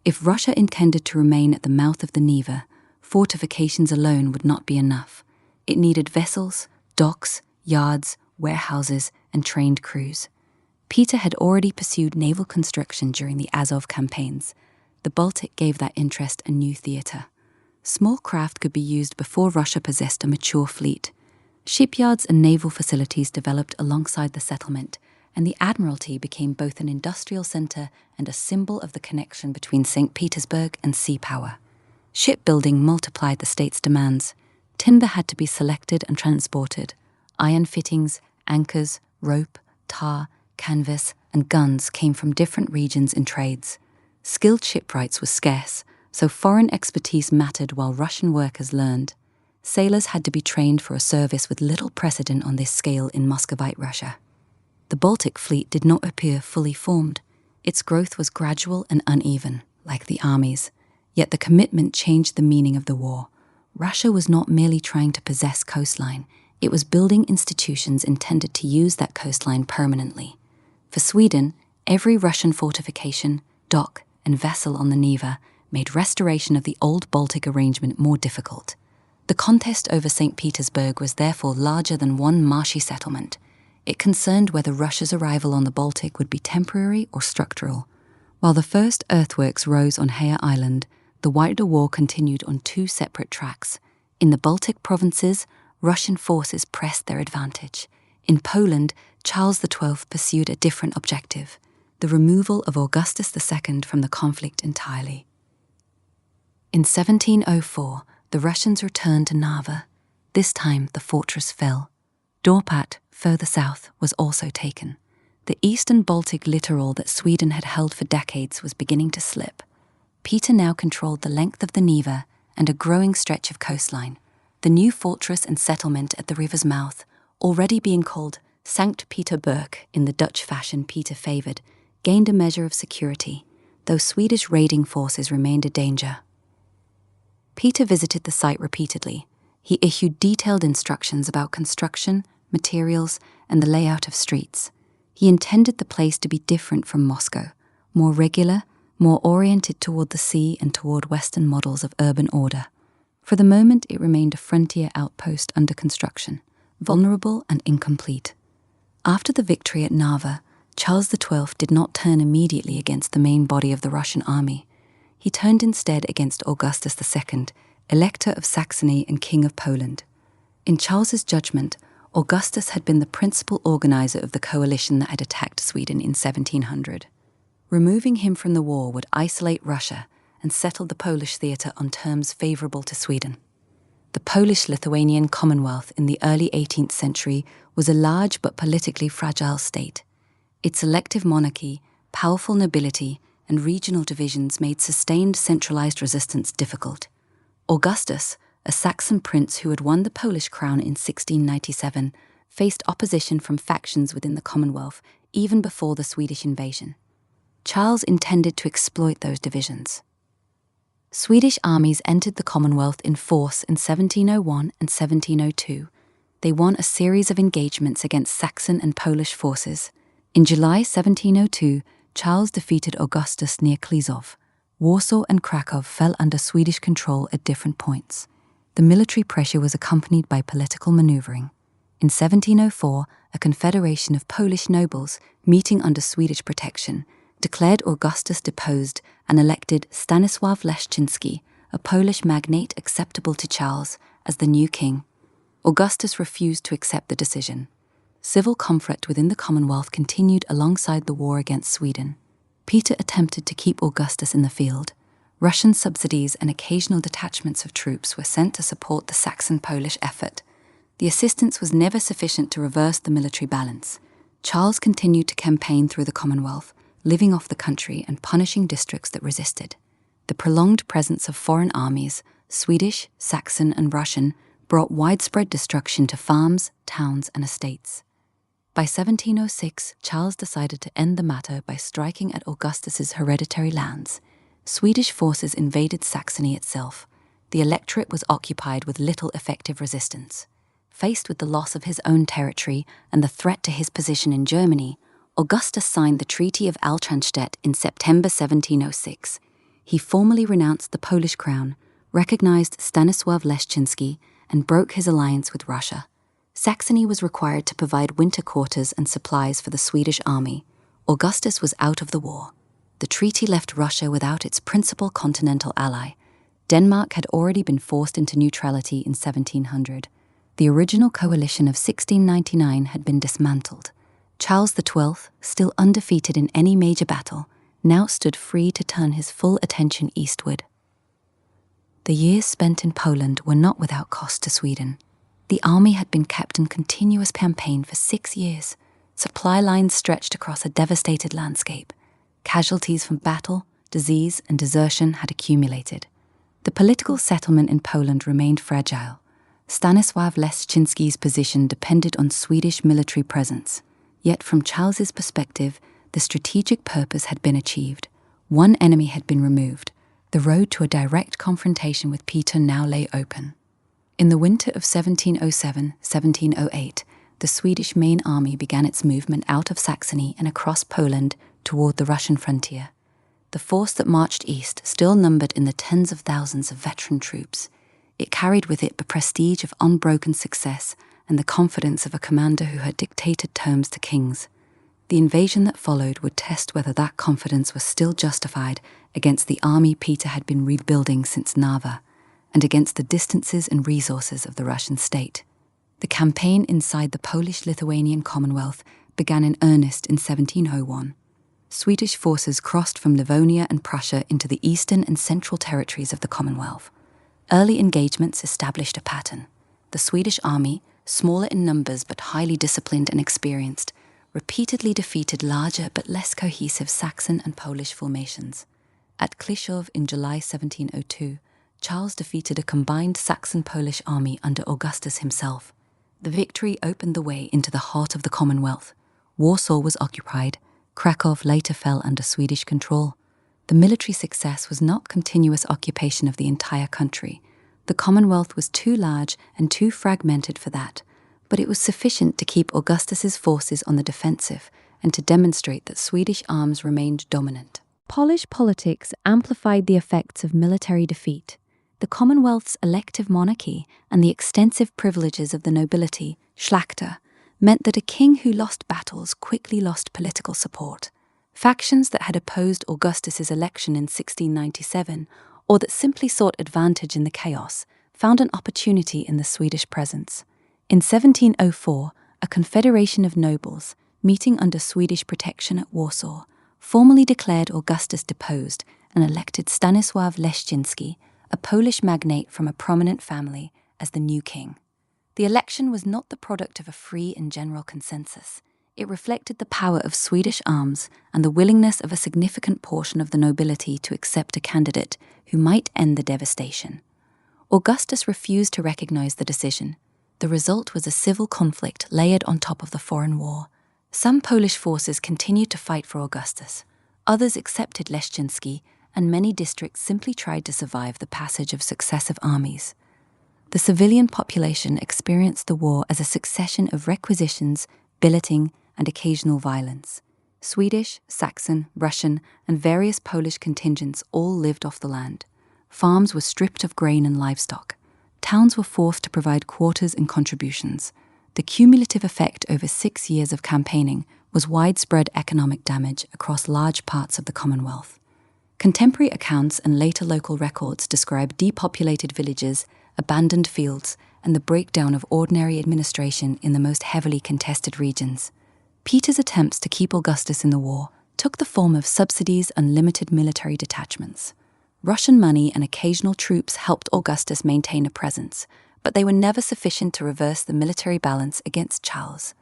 If Russia intended to remain at the mouth of the Narva, fortifications alone would not be enough. It needed vessels, docks, yards, warehouses, and trained crews. Peter had already pursued naval construction during the Azov campaigns. The Baltic gave that interest a new theatre. Small craft could be used before Russia possessed a mature fleet. Shipyards and naval facilities developed alongside the settlement, and the Admiralty became both an industrial centre and a symbol of the connection between St. Petersburg and sea power. Shipbuilding multiplied the state's demands. Timber had to be selected and transported. Iron fittings, anchors, rope, tar, canvas, and guns came from different regions in trades. Skilled shipwrights were scarce, so foreign expertise mattered while Russian workers learned. Sailors had to be trained for a service with little precedent on this scale in Muscovite Russia. The Baltic fleet did not appear fully formed. Its growth was gradual and uneven, like the armies. Yet the commitment changed the meaning of the war. Russia was not merely trying to possess coastline, it was building institutions intended to use that coastline permanently. For Sweden, every Russian fortification, dock, and vessel on the Narva made restoration of the old Baltic arrangement more difficult. The contest over St. Petersburg was therefore larger than one marshy settlement. It concerned whether Russia's arrival on the Baltic would be temporary or structural. While the first earthworks rose on Haya Island, the wider war continued on two separate tracks. In the Baltic provinces, Russian forces pressed their advantage. In Poland, Charles XII pursued a different objective, the removal of Augustus II from the conflict entirely. In 1704, the Russians returned to Narva. This time, the fortress fell. Dorpat, further south, was also taken. The eastern Baltic littoral that Sweden had held for decades was beginning to slip. Peter now controlled the length of the Narva and a growing stretch of coastline. The new fortress and settlement at the river's mouth, already being called Sankt Peterburg in the Dutch fashion Peter favoured, gained a measure of security, though Swedish raiding forces remained a danger. Peter visited the site repeatedly. He issued detailed instructions about construction, materials, and the layout of streets. He intended the place to be different from Moscow, more regular, more oriented toward the sea and toward Western models of urban order. For the moment, it remained a frontier outpost under construction, vulnerable and incomplete. After the victory at Narva, Charles XII did not turn immediately against the main body of the Russian army. He turned instead against Augustus II, Elector of Saxony and King of Poland. In Charles's judgment, Augustus had been the principal organizer of the coalition that had attacked Sweden in 1700. Removing him from the war would isolate Russia and settle the Polish theatre on terms favourable to Sweden. The Polish-Lithuanian Commonwealth in the early 18th century was a large but politically fragile state. Its elective monarchy, powerful nobility, and regional divisions made sustained centralised resistance difficult. Augustus, a Saxon prince who had won the Polish crown in 1697, faced opposition from factions within the Commonwealth even before the Swedish invasion. Charles intended to exploit those divisions. Swedish armies entered the Commonwealth in force in 1701 and 1702. They won a series of engagements against Saxon and Polish forces. In July 1702, Charles defeated Augustus near Klisov. Warsaw and Krakow fell under Swedish control at different points. The military pressure was accompanied by political manoeuvring. In 1704, a confederation of Polish nobles, meeting under Swedish protection, declared Augustus deposed and elected Stanisław Leszczyński, a Polish magnate acceptable to Charles, as the new king. Augustus refused to accept the decision. Civil conflict within the Commonwealth continued alongside the war against Sweden. Peter attempted to keep Augustus in the field. Russian subsidies and occasional detachments of troops were sent to support the Saxon-Polish effort. The assistance was never sufficient to reverse the military balance. Charles continued to campaign through the Commonwealth, living off the country and punishing districts that resisted. The prolonged presence of foreign armies, Swedish, Saxon, and Russian, brought widespread destruction to farms, towns, and estates. By 1706, Charles decided to end the matter by striking at Augustus's hereditary lands. Swedish forces invaded Saxony itself. The electorate was occupied with little effective resistance. Faced with the loss of his own territory and the threat to his position in Germany, Augustus signed the Treaty of Altanstedt in September 1706. He formally renounced the Polish crown, recognized Stanisław Leszczyński, and broke his alliance with Russia. Saxony was required to provide winter quarters and supplies for the Swedish army. Augustus was out of the war. The treaty left Russia without its principal continental ally. Denmark had already been forced into neutrality in 1700. The original coalition of 1699 had been dismantled. Charles XII, still undefeated in any major battle, now stood free to turn his full attention eastward. The years spent in Poland were not without cost to Sweden. The army had been kept in continuous campaign for 6 years. Supply lines stretched across a devastated landscape. Casualties from battle, disease, and desertion had accumulated. The political settlement in Poland remained fragile. Stanisław Leszczyński's position depended on Swedish military presence. Yet from Charles's perspective, the strategic purpose had been achieved. One enemy had been removed. The road to a direct confrontation with Peter now lay open. In the winter of 1707-1708, the Swedish main army began its movement out of Saxony and across Poland toward the Russian frontier. The force that marched east still numbered in the tens of thousands of veteran troops. It carried with it the prestige of unbroken success and the confidence of a commander who had dictated terms to kings. The invasion that followed would test whether that confidence was still justified against the army Peter had been rebuilding since Narva, and against the distances and resources of the Russian state. The campaign inside the Polish-Lithuanian Commonwealth began in earnest in 1701. Swedish forces crossed from Livonia and Prussia into the eastern and central territories of the Commonwealth. Early engagements established a pattern. The Swedish army, smaller in numbers but highly disciplined and experienced, repeatedly defeated larger but less cohesive Saxon and Polish formations. At Kliszow in July 1702, Charles defeated a combined Saxon-Polish army under Augustus himself. The victory opened the way into the heart of the Commonwealth. Warsaw was occupied. Krakow later fell under Swedish control. The military success was not continuous occupation of the entire country. The Commonwealth was too large and too fragmented for that, but it was sufficient to keep Augustus's forces on the defensive and to demonstrate that Swedish arms remained dominant. Polish politics amplified the effects of military defeat. The Commonwealth's elective monarchy and the extensive privileges of the nobility, Szlachta, meant that a king who lost battles quickly lost political support. Factions that had opposed Augustus's election in 1697, or that simply sought advantage in the chaos, found an opportunity in the Swedish presence. In 1704, a confederation of nobles, meeting under Swedish protection at Warsaw, formally declared Augustus deposed and elected Stanisław Leszczyński, a Polish magnate from a prominent family, as the new king. The election was not the product of a free and general consensus. It reflected the power of Swedish arms and the willingness of a significant portion of the nobility to accept a candidate who might end the devastation. Augustus refused to recognize the decision. The result was a civil conflict layered on top of the foreign war. Some Polish forces continued to fight for Augustus. Others accepted Leszczyński, and many districts simply tried to survive the passage of successive armies. The civilian population experienced the war as a succession of requisitions, billeting, and occasional violence. Swedish, Saxon, Russian, and various Polish contingents all lived off the land. Farms were stripped of grain and livestock. Towns were forced to provide quarters and contributions. The cumulative effect over 6 years of campaigning was widespread economic damage across large parts of the Commonwealth. Contemporary accounts and later local records describe depopulated villages, abandoned fields, and the breakdown of ordinary administration in the most heavily contested regions. Peter's attempts to keep Augustus in the war took the form of subsidies and limited military detachments. Russian money and occasional troops helped Augustus maintain a presence, but they were never sufficient to reverse the military balance against Charles.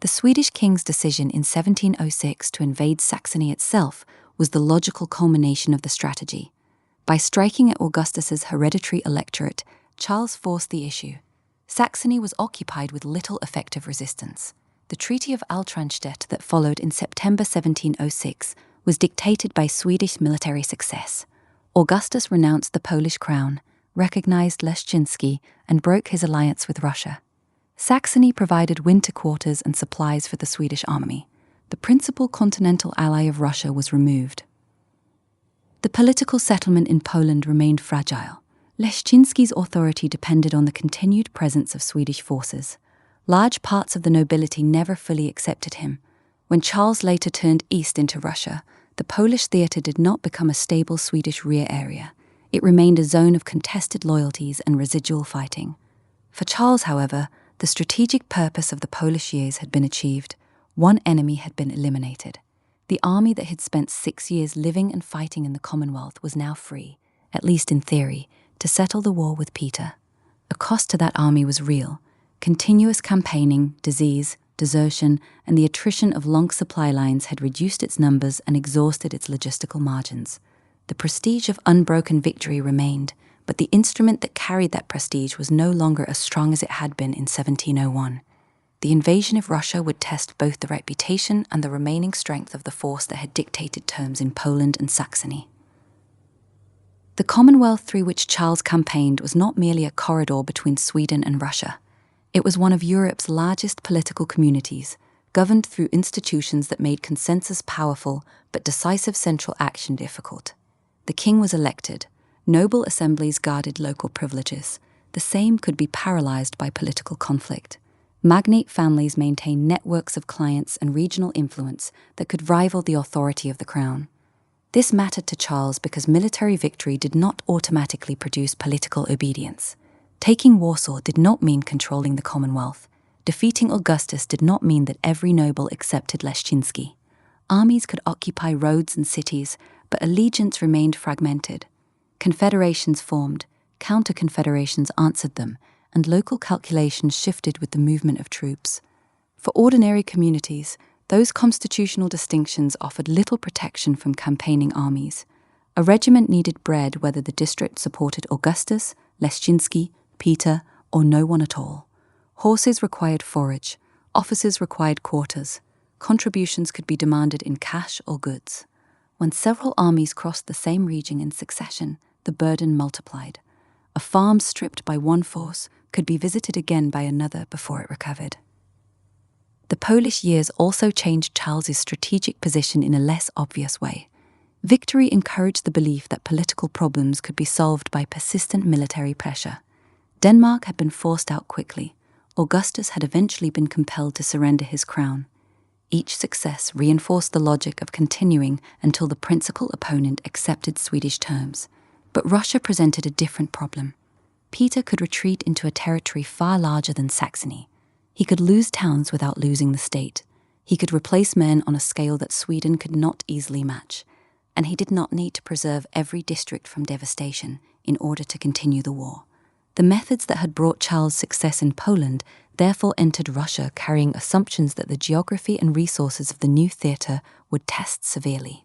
The Swedish king's decision in 1706 to invade Saxony itself was the logical culmination of the strategy. By striking at Augustus's hereditary electorate, Charles forced the issue. Saxony was occupied with little effective resistance. The Treaty of Altrandstedt that followed in September 1706 was dictated by Swedish military success. Augustus renounced the Polish crown, recognized Leszczyński, and broke his alliance with Russia. Saxony provided winter quarters and supplies for the Swedish army. The principal continental ally of Russia was removed. The political settlement in Poland remained fragile. Leszczyński's authority depended on the continued presence of Swedish forces. Large parts of the nobility never fully accepted him. When Charles later turned east into Russia, the Polish theatre did not become a stable Swedish rear area. It remained a zone of contested loyalties and residual fighting. For Charles, however, the strategic purpose of the Polish years had been achieved. One enemy had been eliminated. The army that had spent 6 years living and fighting in the Commonwealth was now free, at least in theory, to settle the war with Peter. A cost to that army was real. Continuous campaigning, disease, desertion, and the attrition of long supply lines had reduced its numbers and exhausted its logistical margins. The prestige of unbroken victory remained, but the instrument that carried that prestige was no longer as strong as it had been in 1701. The invasion of Russia would test both the reputation and the remaining strength of the force that had dictated terms in Poland and Saxony. The Commonwealth through which Charles campaigned was not merely a corridor between Sweden and Russia. It was one of Europe's largest political communities, governed through institutions that made consensus powerful but decisive central action difficult. The king was elected. Noble assemblies guarded local privileges. The same could be paralyzed by political conflict. Magnate families maintained networks of clients and regional influence that could rival the authority of the crown. This mattered to Charles because military victory did not automatically produce political obedience. Taking Warsaw did not mean controlling the Commonwealth. Defeating Augustus did not mean that every noble accepted Leszczynski. Armies could occupy roads and cities, but allegiance remained fragmented. Confederations formed, counter-confederations answered them, and local calculations shifted with the movement of troops. For ordinary communities, those constitutional distinctions offered little protection from campaigning armies. A regiment needed bread whether the district supported Augustus, Leszczynski, Peter, or no one at all. Horses required forage, officers required quarters. Contributions could be demanded in cash or goods. When several armies crossed the same region in succession, the burden multiplied. A farm stripped by one force could be visited again by another before it recovered. The Polish years also changed Charles's strategic position in a less obvious way. Victory encouraged the belief that political problems could be solved by persistent military pressure. Denmark had been forced out quickly. Augustus had eventually been compelled to surrender his crown. Each success reinforced the logic of continuing until the principal opponent accepted Swedish terms. But Russia presented a different problem. Peter could retreat into a territory far larger than Saxony. He could lose towns without losing the state. He could replace men on a scale that Sweden could not easily match. And he did not need to preserve every district from devastation in order to continue the war. The methods that had brought Charles success in Poland therefore entered Russia carrying assumptions that the geography and resources of the new theatre would test severely.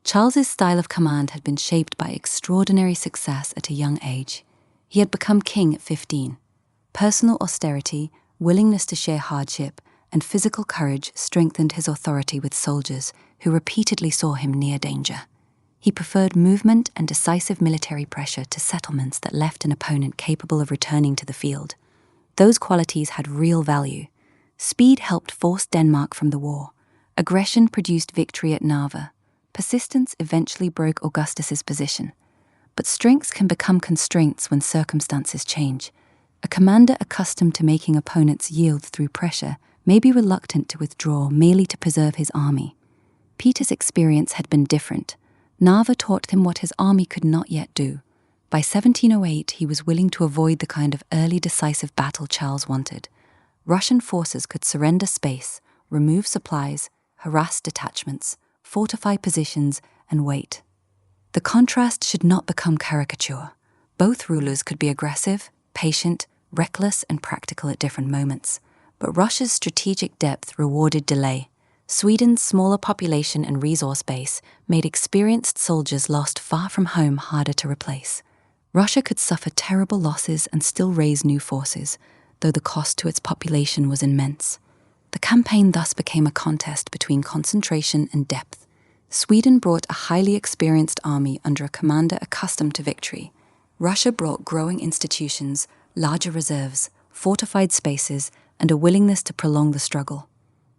Charles's style of command had been shaped by extraordinary success at a young age. He had become king at 15. Personal austerity, willingness to share hardship, and physical courage strengthened his authority with soldiers who repeatedly saw him near danger. He preferred movement and decisive military pressure to settlements that left an opponent capable of returning to the field. Those qualities had real value. Speed helped force Denmark from the war. Aggression produced victory at Narva. Persistence eventually broke Augustus's position. But strengths can become constraints when circumstances change. A commander accustomed to making opponents yield through pressure may be reluctant to withdraw merely to preserve his army. Peter's experience had been different. Narva taught him what his army could not yet do. By 1708, he was willing to avoid the kind of early decisive battle Charles wanted. Russian forces could surrender space, remove supplies, harass detachments, fortify positions, and wait. The contrast should not become caricature. Both rulers could be aggressive, patient, reckless, and practical at different moments. But Russia's strategic depth rewarded delay. Sweden's smaller population and resource base made experienced soldiers lost far from home harder to replace. Russia could suffer terrible losses and still raise new forces, though the cost to its population was immense. The campaign thus became a contest between concentration and depth. Sweden brought a highly experienced army under a commander accustomed to victory. Russia brought growing institutions, larger reserves, fortified spaces, and a willingness to prolong the struggle.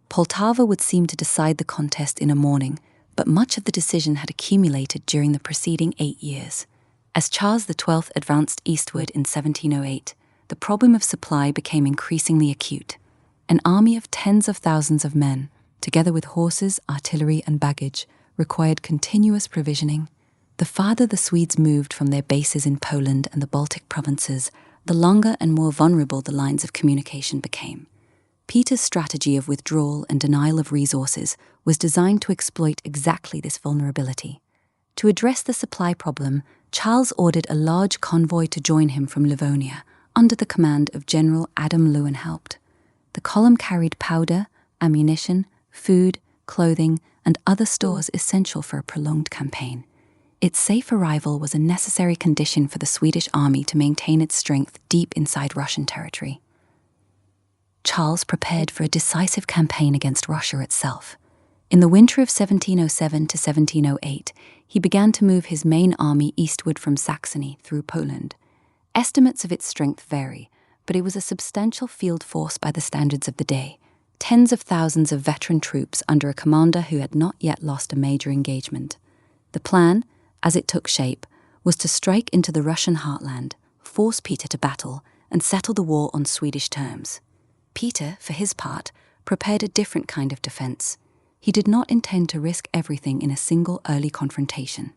Poltava would seem to decide the contest in a morning, but much of the decision had accumulated during the preceding 8 years. As Charles XII advanced eastward in 1708, the problem of supply became increasingly acute. An army of tens of thousands of men, together with horses, artillery, and baggage, required continuous provisioning. The farther the Swedes moved from their bases in Poland and the Baltic provinces, the longer and more vulnerable the lines of communication became. Peter's strategy of withdrawal and denial of resources was designed to exploit exactly this vulnerability. To address the supply problem, Charles ordered a large convoy to join him from Livonia, under the command of General Adam Lewenhaupt. The column carried powder, ammunition, food, clothing, and other stores essential for a prolonged campaign. Its safe arrival was a necessary condition for the Swedish army to maintain its strength deep inside Russian territory. Charles prepared for a decisive campaign against Russia itself. In the winter of 1707 to 1708, he began to move his main army eastward from Saxony through Poland. Estimates of its strength vary, but it was a substantial field force by the standards of the day. Tens of thousands of veteran troops under a commander who had not yet lost a major engagement. The plan, as it took shape, was to strike into the Russian heartland, force Peter to battle, and settle the war on Swedish terms. Peter, for his part, prepared a different kind of defense. He did not intend to risk everything in a single early confrontation.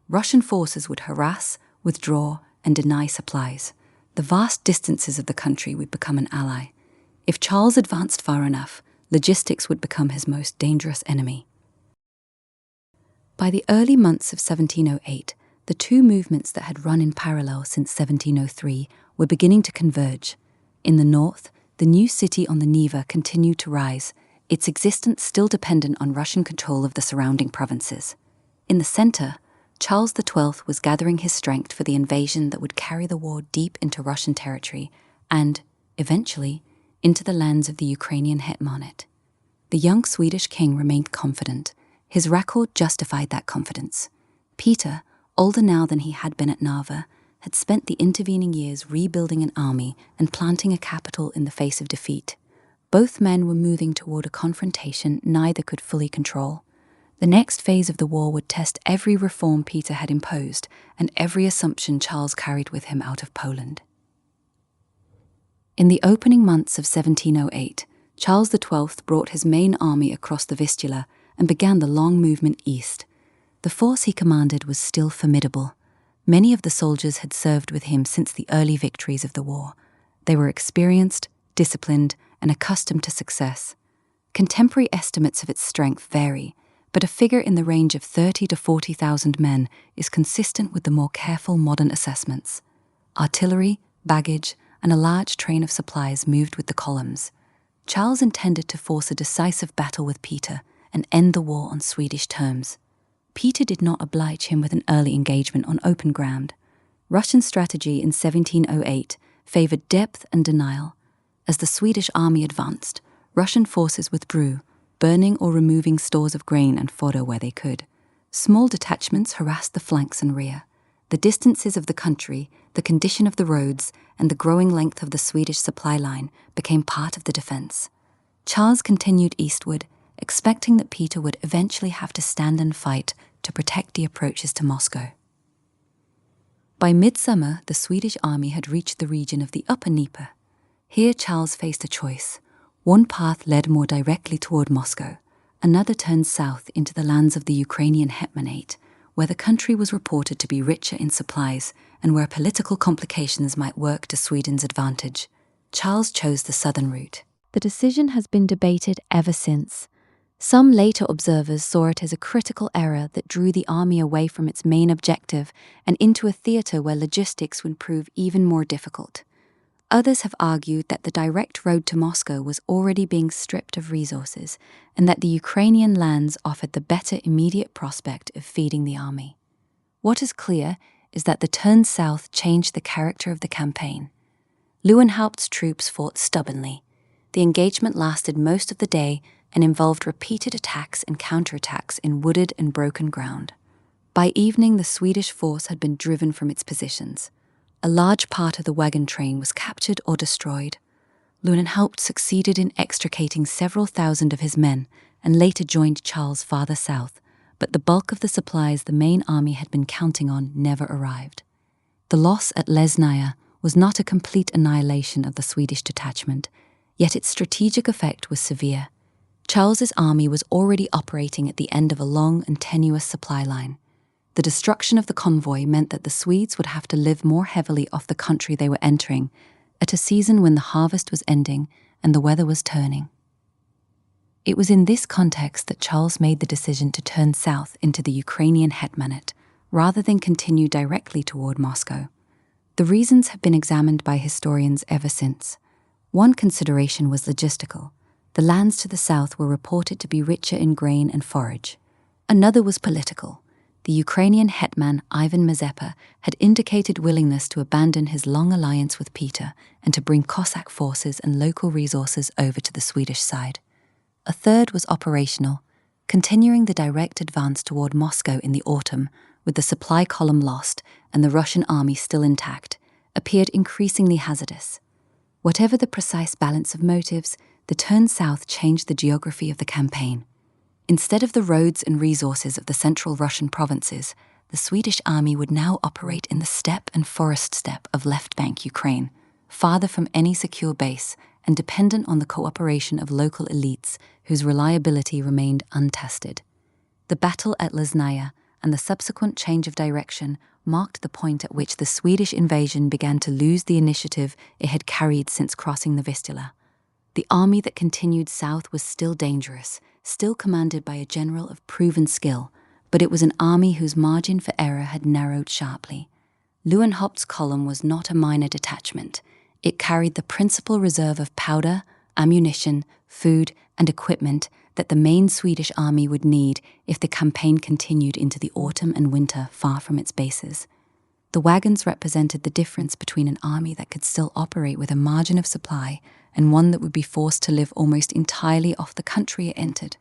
Russian forces would harass, withdraw, and deny supplies. The vast distances of the country would become an ally. If Charles advanced far enough, logistics would become his most dangerous enemy. By the early months of 1708, the two movements that had run in parallel since 1703 were beginning to converge. In the north, the new city on the Narva continued to rise, its existence still dependent on Russian control of the surrounding provinces. In the center, Charles XII was gathering his strength for the invasion that would carry the war deep into Russian territory and, eventually, into the lands of the Ukrainian hetmanate. The young Swedish king remained confident. His record justified that confidence. Peter, older now than he had been at Narva, had spent the intervening years rebuilding an army and planting a capital in the face of defeat. Both men were moving toward a confrontation neither could fully control. The next phase of the war would test every reform Peter had imposed and every assumption Charles carried with him out of Poland. In the opening months of 1708, Charles XII brought his main army across the Vistula and began the long movement east. The force he commanded was still formidable. Many of the soldiers had served with him since the early victories of the war. They were experienced, disciplined, and accustomed to success. Contemporary estimates of its strength vary, but a figure in the range of 30,000 to 40,000 men is consistent with the more careful modern assessments. Artillery, baggage, and a large train of supplies moved with the columns. Charles intended to force a decisive battle with Peter and end the war on Swedish terms. Peter did not oblige him with an early engagement on open ground. Russian strategy in 1708 favored depth and denial. As the Swedish army advanced, Russian forces withdrew, burning or removing stores of grain and fodder where they could. Small detachments harassed the flanks and rear. The distances of the country, the condition of the roads, and the growing length of the Swedish supply line became part of the defense. Charles continued eastward, expecting that Peter would eventually have to stand and fight to protect the approaches to Moscow. By midsummer, the Swedish army had reached the region of the Upper Dnieper. Here Charles faced a choice. One path led more directly toward Moscow. Another turned south into the lands of the Ukrainian hetmanate, where the country was reported to be richer in supplies and where political complications might work to Sweden's advantage. Charles chose the southern route. The decision has been debated ever since. Some later observers saw it as a critical error that drew the army away from its main objective and into a theater where logistics would prove even more difficult. Others have argued that the direct road to Moscow was already being stripped of resources and that the Ukrainian lands offered the better immediate prospect of feeding the army. What is clear is that the turn south changed the character of the campaign. Lewenhaupt's troops fought stubbornly. The engagement lasted most of the day and involved repeated attacks and counterattacks in wooded and broken ground. By evening, the Swedish force had been driven from its positions. A large part of the wagon train was captured or destroyed. Lewenhaupt succeeded in extricating several thousand of his men and later joined Charles farther south, but the bulk of the supplies the main army had been counting on never arrived. The loss at Lesnaya was not a complete annihilation of the Swedish detachment, yet its strategic effect was severe. Charles's army was already operating at the end of a long and tenuous supply line. The destruction of the convoy meant that the Swedes would have to live more heavily off the country they were entering, at a season when the harvest was ending and the weather was turning. It was in this context that Charles made the decision to turn south into the Ukrainian hetmanate, rather than continue directly toward Moscow. The reasons have been examined by historians ever since. One consideration was logistical. The lands to the south were reported to be richer in grain and forage. Another was political. The Ukrainian hetman Ivan Mazepa had indicated willingness to abandon his long alliance with Peter and to bring Cossack forces and local resources over to the Swedish side. A third was operational. Continuing the direct advance toward Moscow in the autumn, with the supply column lost and the Russian army still intact, appeared increasingly hazardous. Whatever the precise balance of motives, the turn south changed the geography of the campaign. Instead of the roads and resources of the central Russian provinces, the Swedish army would now operate in the steppe and forest steppe of left bank Ukraine, farther from any secure base and dependent on the cooperation of local elites whose reliability remained untested. The battle at Lesnaya and the subsequent change of direction marked the point at which the Swedish invasion began to lose the initiative it had carried since crossing the Vistula. The army that continued south was still dangerous, still commanded by a general of proven skill, but it was an army whose margin for error had narrowed sharply. Leeuwenhoop's column was not a minor detachment. It carried the principal reserve of powder, ammunition, food, and equipment that the main Swedish army would need if the campaign continued into the autumn and winter far from its bases. The wagons represented the difference between an army that could still operate with a margin of supply and one that would be forced to live almost entirely off the country it entered.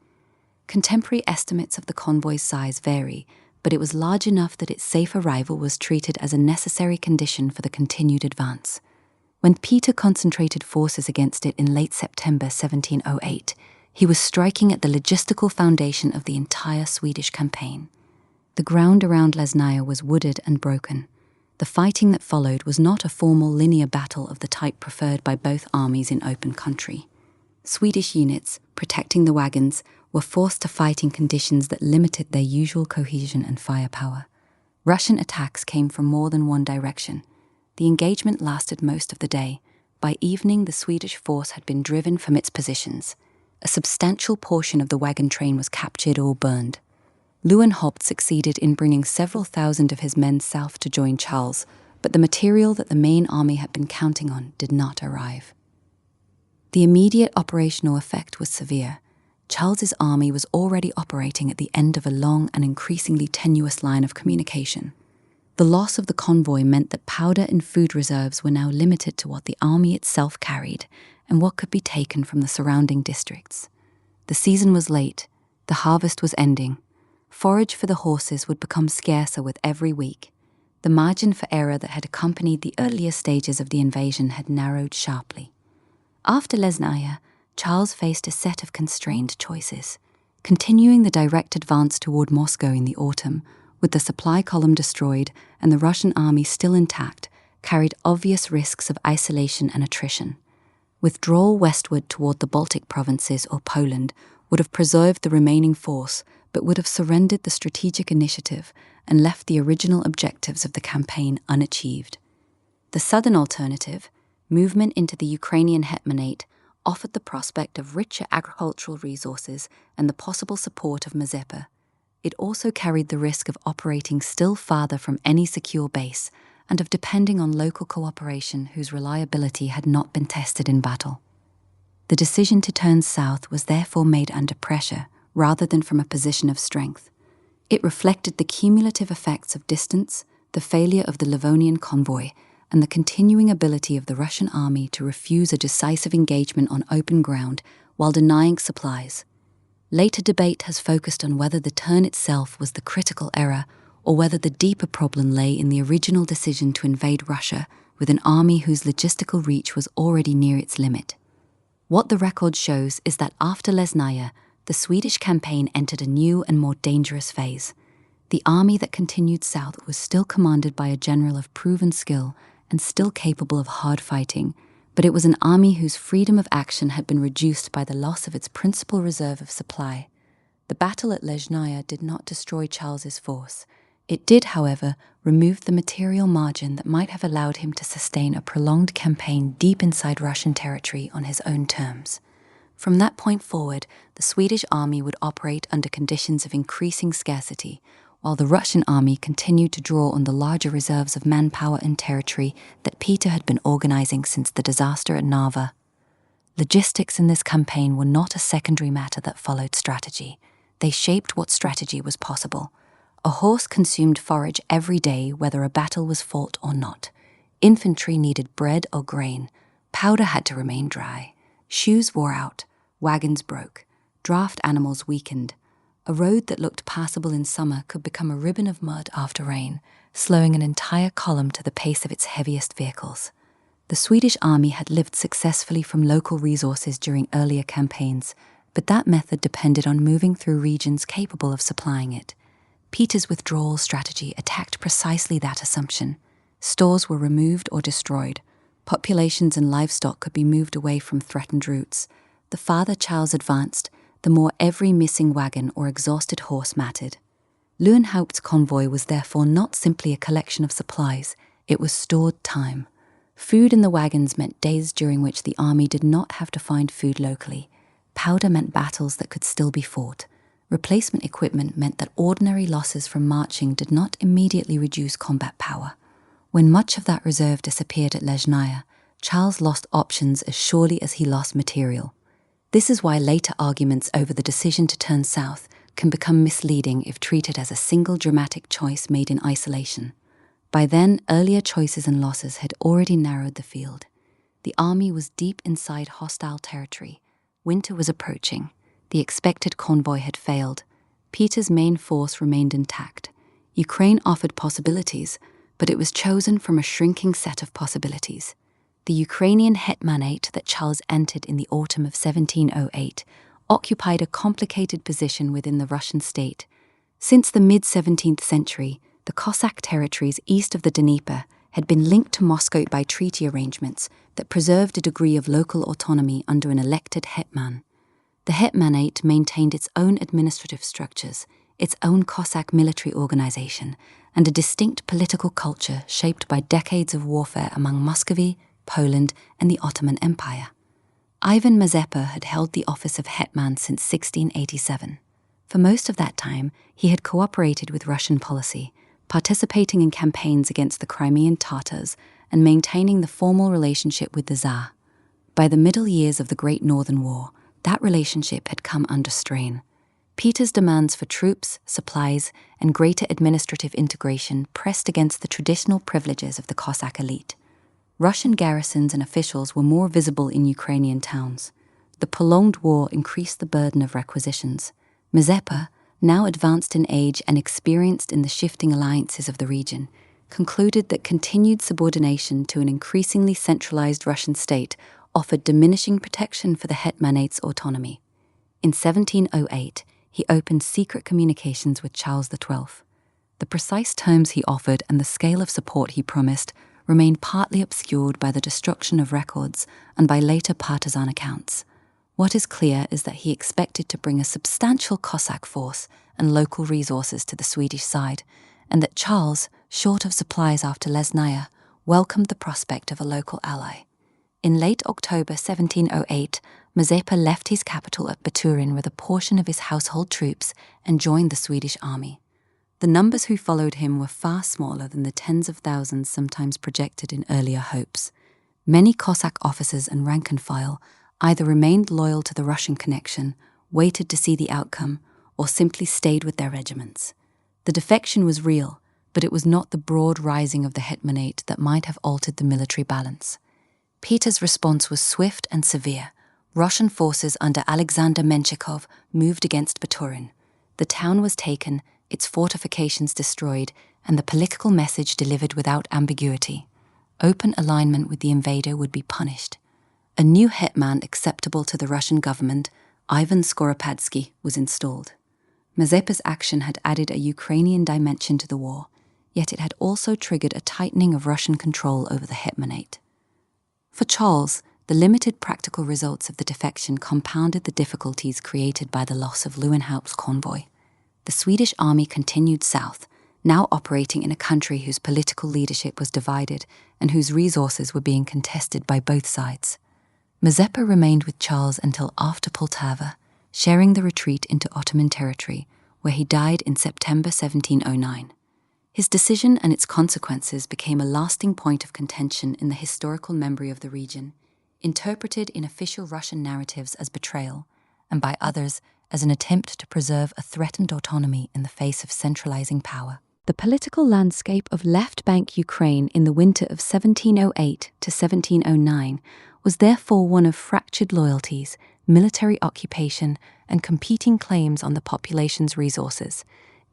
Contemporary estimates of the convoy's size vary, but it was large enough that its safe arrival was treated as a necessary condition for the continued advance. When Peter concentrated forces against it in late September 1708, he was striking at the logistical foundation of the entire Swedish campaign. The ground around Lesnaya was wooded and broken. The fighting that followed was not a formal linear battle of the type preferred by both armies in open country. Swedish units, protecting the wagons, were forced to fight in conditions that limited their usual cohesion and firepower. Russian attacks came from more than one direction. The engagement lasted most of the day. By evening, the Swedish force had been driven from its positions. A substantial portion of the wagon train was captured or burned. Leeuwenhoop succeeded in bringing several thousand of his men south to join Charles, but the material that the main army had been counting on did not arrive. The immediate operational effect was severe. Charles's army was already operating at the end of a long and increasingly tenuous line of communication. The loss of the convoy meant that powder and food reserves were now limited to what the army itself carried and what could be taken from the surrounding districts. The season was late. The harvest was ending. Forage for the horses would become scarcer with every week. The margin for error that had accompanied the earlier stages of the invasion had narrowed sharply. After Lesnaya, Charles faced a set of constrained choices. Continuing the direct advance toward Moscow in the autumn, with the supply column destroyed and the Russian army still intact, carried obvious risks of isolation and attrition. Withdrawal westward toward the Baltic provinces or Poland would have preserved the remaining force, but would have surrendered the strategic initiative and left the original objectives of the campaign unachieved. The southern alternative, movement into the Ukrainian hetmanate, offered the prospect of richer agricultural resources and the possible support of Mazepa. It also carried the risk of operating still farther from any secure base and of depending on local cooperation whose reliability had not been tested in battle. The decision to turn south was therefore made under pressure rather than from a position of strength. It reflected the cumulative effects of distance, the failure of the Livonian convoy, and the continuing ability of the Russian army to refuse a decisive engagement on open ground while denying supplies. Later debate has focused on whether the turn itself was the critical error or whether the deeper problem lay in the original decision to invade Russia with an army whose logistical reach was already near its limit. What the record shows is that after Lesnaya, the Swedish campaign entered a new and more dangerous phase. The army that continued south was still commanded by a general of proven skill and still capable of hard fighting, but it was an army whose freedom of action had been reduced by the loss of its principal reserve of supply. The battle at Lezhnaya did not destroy Charles's force. It did, however, remove the material margin that might have allowed him to sustain a prolonged campaign deep inside Russian territory on his own terms. From that point forward, the Swedish army would operate under conditions of increasing scarcity, while the Russian army continued to draw on the larger reserves of manpower and territory that Peter had been organizing since the disaster at Narva. Logistics in this campaign were not a secondary matter that followed strategy. They shaped what strategy was possible. A horse consumed forage every day, whether a battle was fought or not. Infantry needed bread or grain. Powder had to remain dry. Shoes wore out. Wagons broke. Draft animals weakened. A road that looked passable in summer could become a ribbon of mud after rain, slowing an entire column to the pace of its heaviest vehicles. The Swedish army had lived successfully from local resources during earlier campaigns, but that method depended on moving through regions capable of supplying it. Peter's withdrawal strategy attacked precisely that assumption. Stores were removed or destroyed. Populations and livestock could be moved away from threatened routes. The farther Charles advanced, the more every missing wagon or exhausted horse mattered. Leeuwenhoek's convoy was therefore not simply a collection of supplies, it was stored time. Food in the wagons meant days during which the army did not have to find food locally. Powder meant battles that could still be fought. Replacement equipment meant that ordinary losses from marching did not immediately reduce combat power. When much of that reserve disappeared at Lezhnaya, Charles lost options as surely as he lost material. This is why later arguments over the decision to turn south can become misleading if treated as a single dramatic choice made in isolation. By then, earlier choices and losses had already narrowed the field. The army was deep inside hostile territory. Winter was approaching. The expected convoy had failed. Peter's main force remained intact. Ukraine offered possibilities, but it was chosen from a shrinking set of possibilities. The Ukrainian hetmanate that Charles entered in the autumn of 1708 occupied a complicated position within the Russian state. Since the mid-17th century, the Cossack territories east of the Dnieper had been linked to Moscow by treaty arrangements that preserved a degree of local autonomy under an elected hetman. The hetmanate maintained its own administrative structures, its own Cossack military organization, and a distinct political culture shaped by decades of warfare among Muscovy, Poland, and the Ottoman Empire. Ivan Mazepa had held the office of hetman since 1687. For most of that time, he had cooperated with Russian policy, participating in campaigns against the Crimean Tatars and maintaining the formal relationship with the Tsar. By the middle years of the Great Northern War, that relationship had come under strain. Peter's demands for troops, supplies, and greater administrative integration pressed against the traditional privileges of the Cossack elite. Russian garrisons and officials were more visible in Ukrainian towns. The prolonged war increased the burden of requisitions. Mazepa, now advanced in age and experienced in the shifting alliances of the region, concluded that continued subordination to an increasingly centralized Russian state offered diminishing protection for the hetmanate's autonomy. In 1708, he opened secret communications with Charles XII. The precise terms he offered and the scale of support he promised remained partly obscured by the destruction of records and by later partisan accounts. What is clear is that he expected to bring a substantial Cossack force and local resources to the Swedish side, and that Charles, short of supplies after Lezhnaya, welcomed the prospect of a local ally. In late October 1708, Mazepa left his capital at Baturin with a portion of his household troops and joined the Swedish army. The numbers who followed him were far smaller than the tens of thousands sometimes projected in earlier hopes. Many Cossack officers and rank and file either remained loyal to the Russian connection, waited to see the outcome, or simply stayed with their regiments. The defection was real, but it was not the broad rising of the hetmanate that might have altered the military balance. Peter's response was swift and severe. Russian forces under Alexander Menshikov moved against Baturin. The town was taken, its fortifications destroyed, and the political message delivered without ambiguity. Open alignment with the invader would be punished. A new hetman acceptable to the Russian government, Ivan Skoropadsky, was installed. Mazepa's action had added a Ukrainian dimension to the war. yet it had also triggered a tightening of Russian control over the hetmanate. For Charles, the limited practical results of the defection compounded the difficulties created by the loss of Leeuwenhoek's convoy. The Swedish army continued south, now operating in a country whose political leadership was divided and whose resources were being contested by both sides. Mazeppa remained with Charles until after Poltava, sharing the retreat into Ottoman territory, where he died in September 1709. His decision and its consequences became a lasting point of contention in the historical memory of the region, interpreted in official Russian narratives as betrayal, and by others as an attempt to preserve a threatened autonomy in the face of centralizing power. The political landscape of left bank Ukraine in the winter of 1708 to 1709 was therefore one of fractured loyalties, military occupation, and competing claims on the population's resources.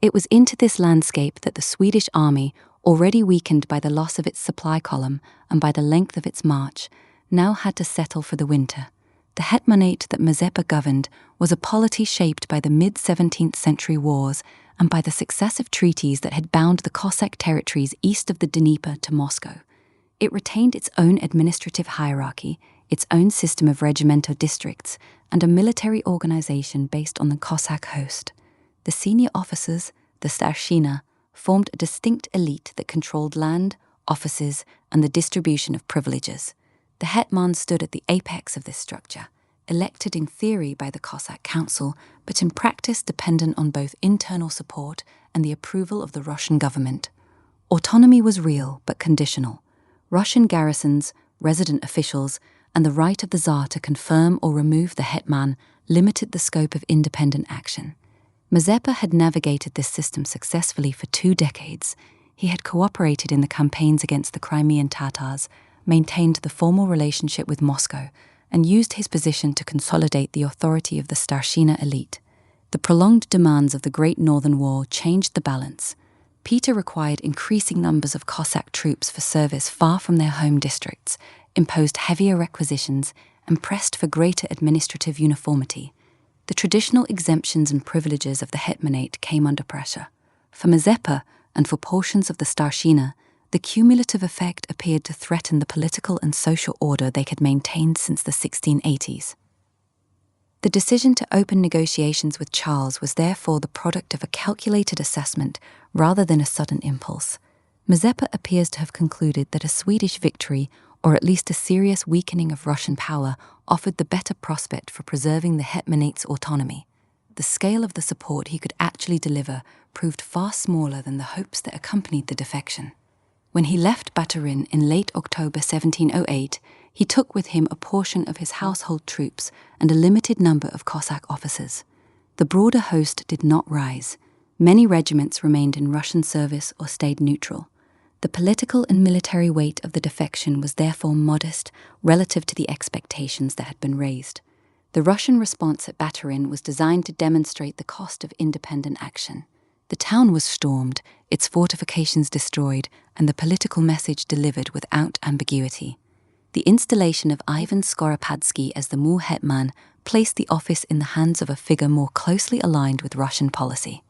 It was into this landscape that the Swedish army, already weakened by the loss of its supply column and by the length of its march, now had to settle for the winter. The hetmanate that Mazeppa governed was a polity shaped by the mid-17th century wars and by the successive treaties that had bound the Cossack territories east of the Dnieper to Moscow. It retained its own administrative hierarchy, its own system of regimental districts, and a military organization based on the Cossack host. The senior officers, the starshina, formed a distinct elite that controlled land, offices, and the distribution of privileges. The hetman stood at the apex of this structure, elected in theory by the Cossack council, but in practice dependent on both internal support and the approval of the Russian government. Autonomy was real but conditional. Russian garrisons, resident officials, and the right of the Tsar to confirm or remove the hetman limited the scope of independent action. Mazeppa had navigated this system successfully for 2 decades. He had cooperated in the campaigns against the Crimean Tatars, maintained the formal relationship with Moscow, and used his position to consolidate the authority of the starshina elite. The prolonged demands of the Great Northern War changed the balance. Peter required increasing numbers of Cossack troops for service far from their home districts, imposed heavier requisitions, and pressed for greater administrative uniformity. The traditional exemptions and privileges of the hetmanate came under pressure. For Mazeppa, and for portions of the starshina, the cumulative effect appeared to threaten the political and social order they had maintained since the 1680s. The decision to open negotiations with Charles was therefore the product of a calculated assessment rather than a sudden impulse. Mazeppa appears to have concluded that a Swedish victory, or at least a serious weakening of Russian power, offered the better prospect for preserving the hetmanate's autonomy. The scale of the support he could actually deliver proved far smaller than the hopes that accompanied the defection. When he left Baturin in late October 1708, he took with him a portion of his household troops and a limited number of Cossack officers. The broader host did not rise. Many regiments remained in Russian service or stayed neutral. The political and military weight of the defection was therefore modest relative to the expectations that had been raised. The Russian response at Baturin was designed to demonstrate the cost of independent action. The town was stormed, its fortifications destroyed, and the political message delivered without ambiguity. The installation of Ivan Skoropadsky as the Mur hetman placed the office in the hands of a figure more closely aligned with Russian policy.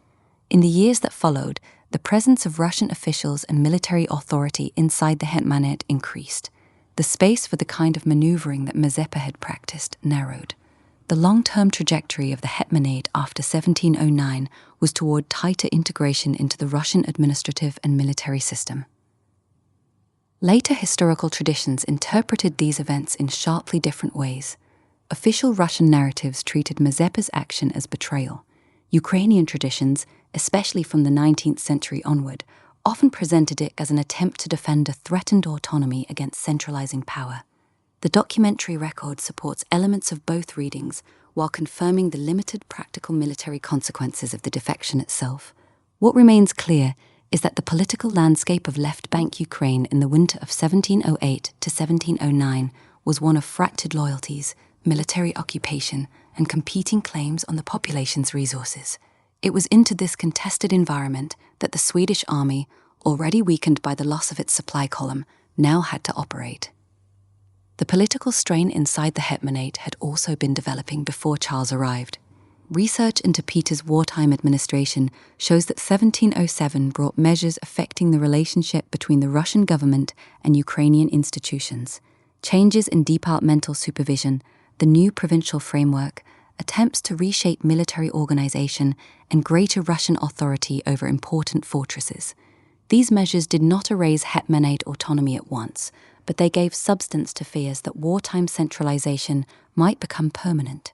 In the years that followed, the presence of Russian officials and military authority inside the hetmanate increased. The space for the kind of maneuvering that Mazeppa had practiced narrowed. The long-term trajectory of the hetmanate after 1709 was toward tighter integration into the Russian administrative and military system. Later historical traditions interpreted these events in sharply different ways. Official Russian narratives treated Mazeppa's action as betrayal. Ukrainian traditions, especially from the 19th century onward, often presented it as an attempt to defend a threatened autonomy against centralizing power. The documentary record supports elements of both readings while confirming the limited practical military consequences of the defection itself. What remains clear is that the political landscape of left bank Ukraine in the winter of 1708 to 1709 was one of fractured loyalties, military occupation, and competing claims on the population's resources. It was into this contested environment that the Swedish army, already weakened by the loss of its supply column, now had to operate. The political strain inside the hetmanate had also been developing before Charles arrived. Research into Peter's wartime administration shows that 1707 brought measures affecting the relationship between the Russian government and Ukrainian institutions. Changes in departmental supervision, the new provincial framework, attempts to reshape military organization, and greater Russian authority over important fortresses. These measures did not erase hetmanate autonomy at once, but they gave substance to fears that wartime centralization might become permanent.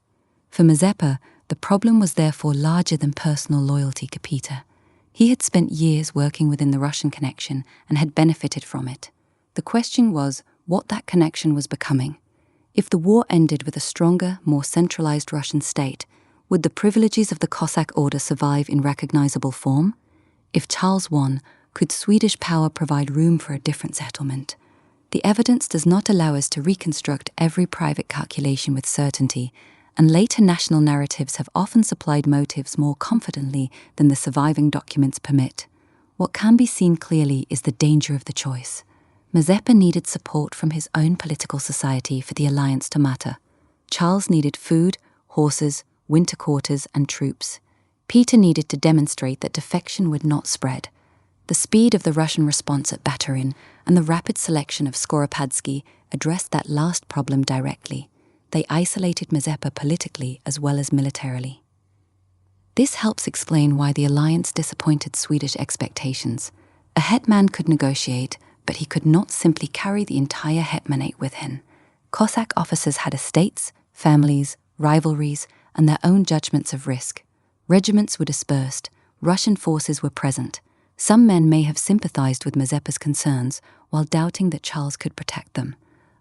For Mazeppa, the problem was therefore larger than personal loyalty to Peter. He had spent years working within the Russian connection and had benefited from it. The question was what that connection was becoming. If the war ended with a stronger, more centralized Russian state, would the privileges of the Cossack order survive in recognizable form? If Charles won, could Swedish power provide room for a different settlement? The evidence does not allow us to reconstruct every private calculation with certainty, and later national narratives have often supplied motives more confidently than the surviving documents permit. What can be seen clearly is the danger of the choice. Mazeppa needed support from his own political society for the alliance to matter. Charles needed food, horses, winter quarters, and troops. Peter needed to demonstrate that defection would not spread. The speed of the Russian response at Baturin and the rapid selection of Skoropadsky addressed that last problem directly. They isolated Mazeppa politically as well as militarily. This helps explain why the alliance disappointed Swedish expectations. A hetman could negotiate, but he could not simply carry the entire hetmanate with him. Cossack officers had estates, families, rivalries, and their own judgments of risk. Regiments were dispersed, Russian forces were present. Some men may have sympathized with Mazeppa's concerns while doubting that Charles could protect them.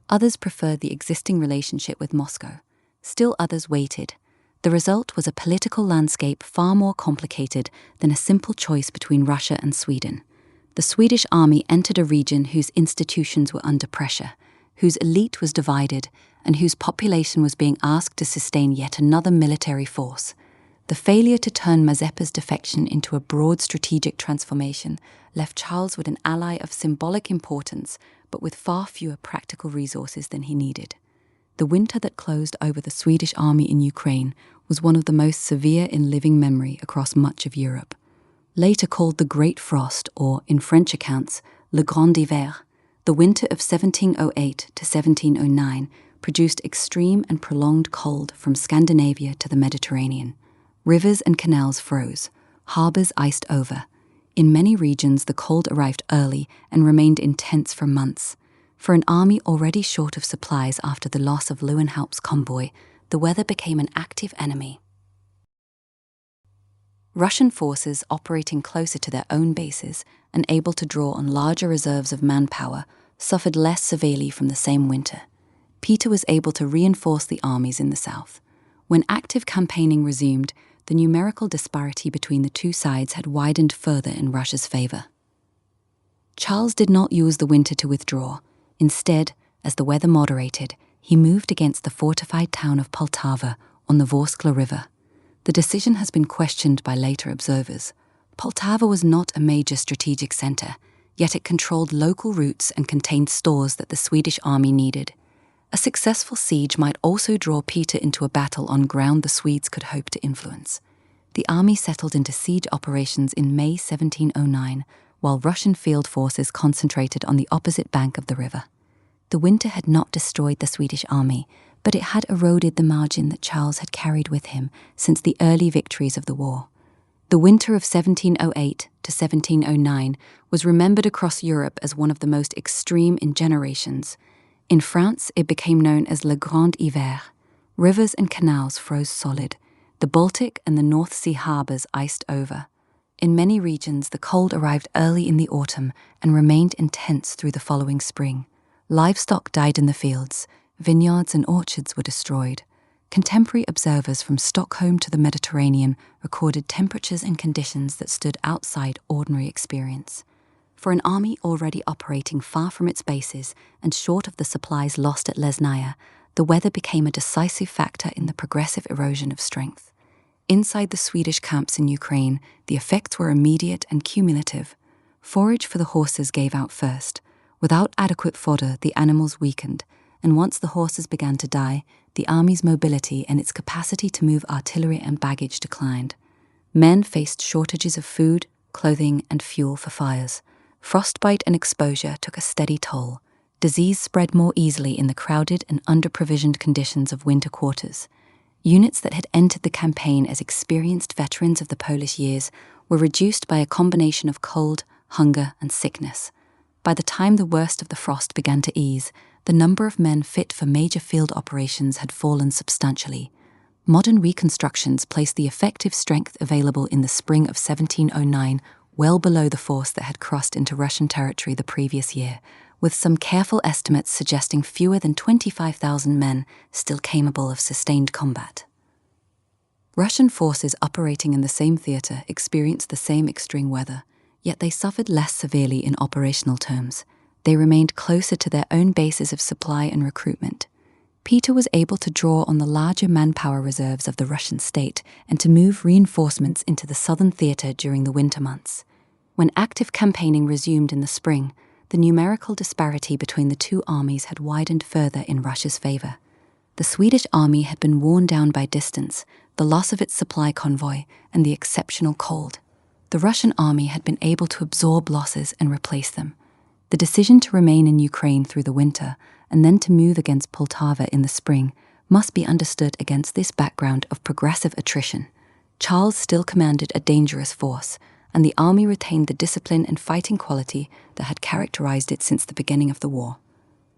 Others preferred the existing relationship with Moscow. Still others waited. The result was a political landscape far more complicated than a simple choice between Russia and Sweden. The Swedish army entered a region whose institutions were under pressure, whose elite was divided, and whose population was being asked to sustain yet another military force. The failure to turn Mazeppa's defection into a broad strategic transformation left Charles with an ally of symbolic importance, but with far fewer practical resources than he needed. The winter that closed over the Swedish army in Ukraine was one of the most severe in living memory across much of Europe. Later called the Great Frost, or, in French accounts, Le Grand Hiver, the winter of 1708 to 1709 produced extreme and prolonged cold from Scandinavia to the Mediterranean. Rivers and canals froze, harbors iced over. In many regions, the cold arrived early and remained intense for months. For an army already short of supplies after the loss of Leeuwenhoek's convoy, the weather became an active enemy. Russian forces operating closer to their own bases and able to draw on larger reserves of manpower suffered less severely from the same winter. Peter was able to reinforce the armies in the south. When active campaigning resumed, the numerical disparity between the two sides had widened further in Russia's favor. Charles did not use the winter to withdraw. Instead, as the weather moderated, he moved against the fortified town of Poltava on the Vorskla River. The decision has been questioned by later observers. Poltava was not a major strategic center, yet it controlled local routes and contained stores that the Swedish army needed. A successful siege might also draw Peter into a battle on ground the Swedes could hope to influence. The army settled into siege operations in May 1709, while Russian field forces concentrated on the opposite bank of the river. The winter had not destroyed the Swedish army, but it had eroded the margin that Charles had carried with him since the early victories of the war. The winter of 1708 to 1709 was remembered across Europe as one of the most extreme in generations. In France, it became known as Le Grand Hiver. Rivers and canals froze solid. The Baltic and the North Sea harbours iced over. In many regions, the cold arrived early in the autumn and remained intense through the following spring. Livestock died in the fields. Vineyards and orchards were destroyed. Contemporary observers from Stockholm to the Mediterranean recorded temperatures and conditions that stood outside ordinary experience. For an army already operating far from its bases and short of the supplies lost at Lesnaya, the weather became a decisive factor in the progressive erosion of strength. Inside the Swedish camps in Ukraine, the effects were immediate and cumulative. Forage for the horses gave out first. Without adequate fodder, the animals weakened, and once the horses began to die, the army's mobility and its capacity to move artillery and baggage declined. Men faced shortages of food, clothing, and fuel for fires. Frostbite and exposure took a steady toll. Disease spread more easily in the crowded and under-provisioned conditions of winter quarters. Units that had entered the campaign as experienced veterans of the Polish years were reduced by a combination of cold, hunger, and sickness. By the time the worst of the frost began to ease, the number of men fit for major field operations had fallen substantially. Modern reconstructions placed the effective strength available in the spring of 1709 well below the force that had crossed into Russian territory the previous year, with some careful estimates suggesting fewer than 25,000 men still capable of sustained combat. Russian forces operating in the same theatre experienced the same extreme weather, yet they suffered less severely in operational terms. They remained closer to their own bases of supply and recruitment. Peter was able to draw on the larger manpower reserves of the Russian state and to move reinforcements into the southern theatre during the winter months. When active campaigning resumed in the spring, the numerical disparity between the two armies had widened further in Russia's favor. The Swedish army had been worn down by distance, the loss of its supply convoy, and the exceptional cold. The Russian army had been able to absorb losses and replace them. The decision to remain in Ukraine through the winter and then to move against Poltava in the spring must be understood against this background of progressive attrition. Charles still commanded a dangerous force, and the army retained the discipline and fighting quality that had characterized it since the beginning of the war.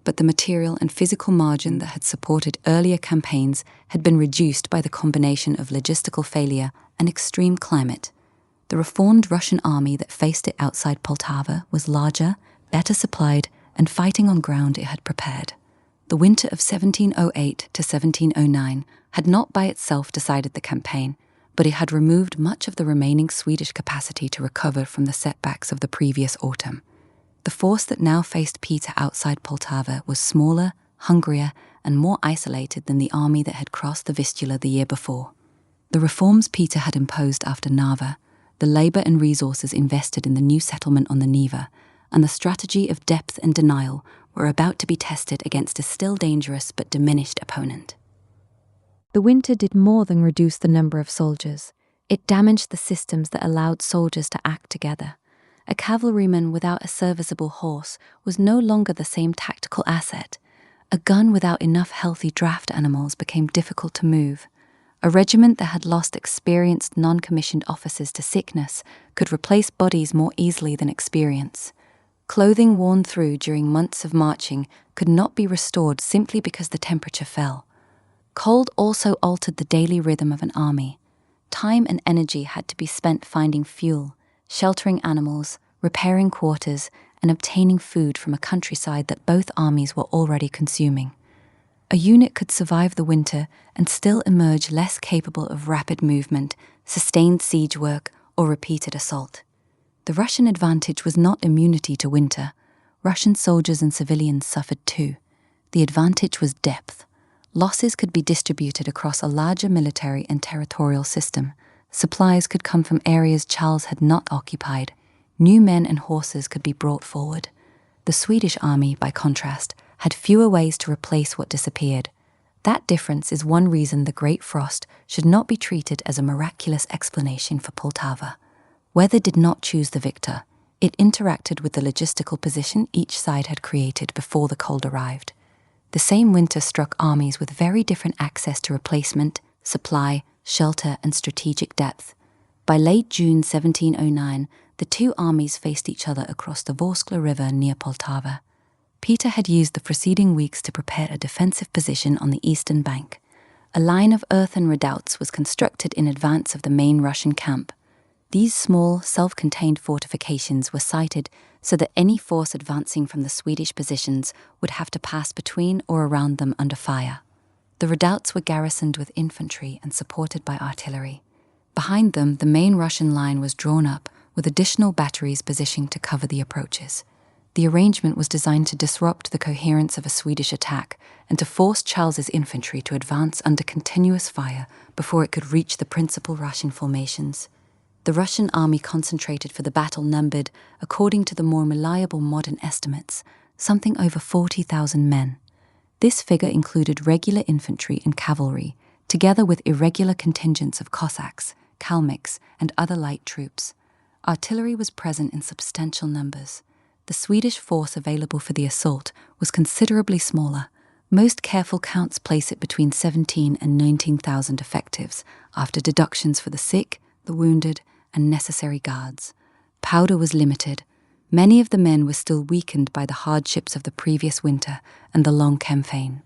But the material and physical margin that had supported earlier campaigns had been reduced by the combination of logistical failure and extreme climate. The reformed Russian army that faced it outside Poltava was larger, better supplied, and fighting on ground it had prepared. The winter of 1708 to 1709 had not by itself decided the campaign, but it had removed much of the remaining Swedish capacity to recover from the setbacks of the previous autumn. The force that now faced Peter outside Poltava was smaller, hungrier, and more isolated than the army that had crossed the Vistula the year before. The reforms Peter had imposed after Narva, the labor and resources invested in the new settlement on the Neva, and the strategy of depth and denial were about to be tested against a still dangerous but diminished opponent. The winter did more than reduce the number of soldiers. It damaged the systems that allowed soldiers to act together. A cavalryman without a serviceable horse was no longer the same tactical asset. A gun without enough healthy draft animals became difficult to move. A regiment that had lost experienced non-commissioned officers to sickness could replace bodies more easily than experience. Clothing worn through during months of marching could not be restored simply because the temperature fell. Cold also altered the daily rhythm of an army. Time and energy had to be spent finding fuel, sheltering animals, repairing quarters, and obtaining food from a countryside that both armies were already consuming. A unit could survive the winter and still emerge less capable of rapid movement, sustained siege work, or repeated assault. The Russian advantage was not immunity to winter. Russian soldiers and civilians suffered too. The advantage was depth. Losses could be distributed across a larger military and territorial system. Supplies could come from areas Charles had not occupied. New men and horses could be brought forward. The Swedish army, by contrast, had fewer ways to replace what disappeared. That difference is one reason the Great Frost should not be treated as a miraculous explanation for Poltava. Weather did not choose the victor. It interacted with the logistical position each side had created before the cold arrived. The same winter struck armies with very different access to replacement, supply, shelter, and strategic depth. By late June 1709, the two armies faced each other across the Vorskla River near Poltava. Peter had used the preceding weeks to prepare a defensive position on the eastern bank. A line of earthen redoubts was constructed in advance of the main Russian camp. These small, self-contained fortifications were sited so that any force advancing from the Swedish positions would have to pass between or around them under fire. The redoubts were garrisoned with infantry and supported by artillery. Behind them, the main Russian line was drawn up, with additional batteries positioned to cover the approaches. The arrangement was designed to disrupt the coherence of a Swedish attack and to force Charles's infantry to advance under continuous fire before it could reach the principal Russian formations. The Russian army concentrated for the battle numbered, according to the more reliable modern estimates, something over 40,000 men. This figure included regular infantry and cavalry, together with irregular contingents of Cossacks, Kalmyks, and other light troops. Artillery was present in substantial numbers. The Swedish force available for the assault was considerably smaller. Most careful counts place it between 17,000 and 19,000 effectives, after deductions for the sick, the wounded, and necessary guards. Powder was limited. Many of the men were still weakened by the hardships of the previous winter and the long campaign.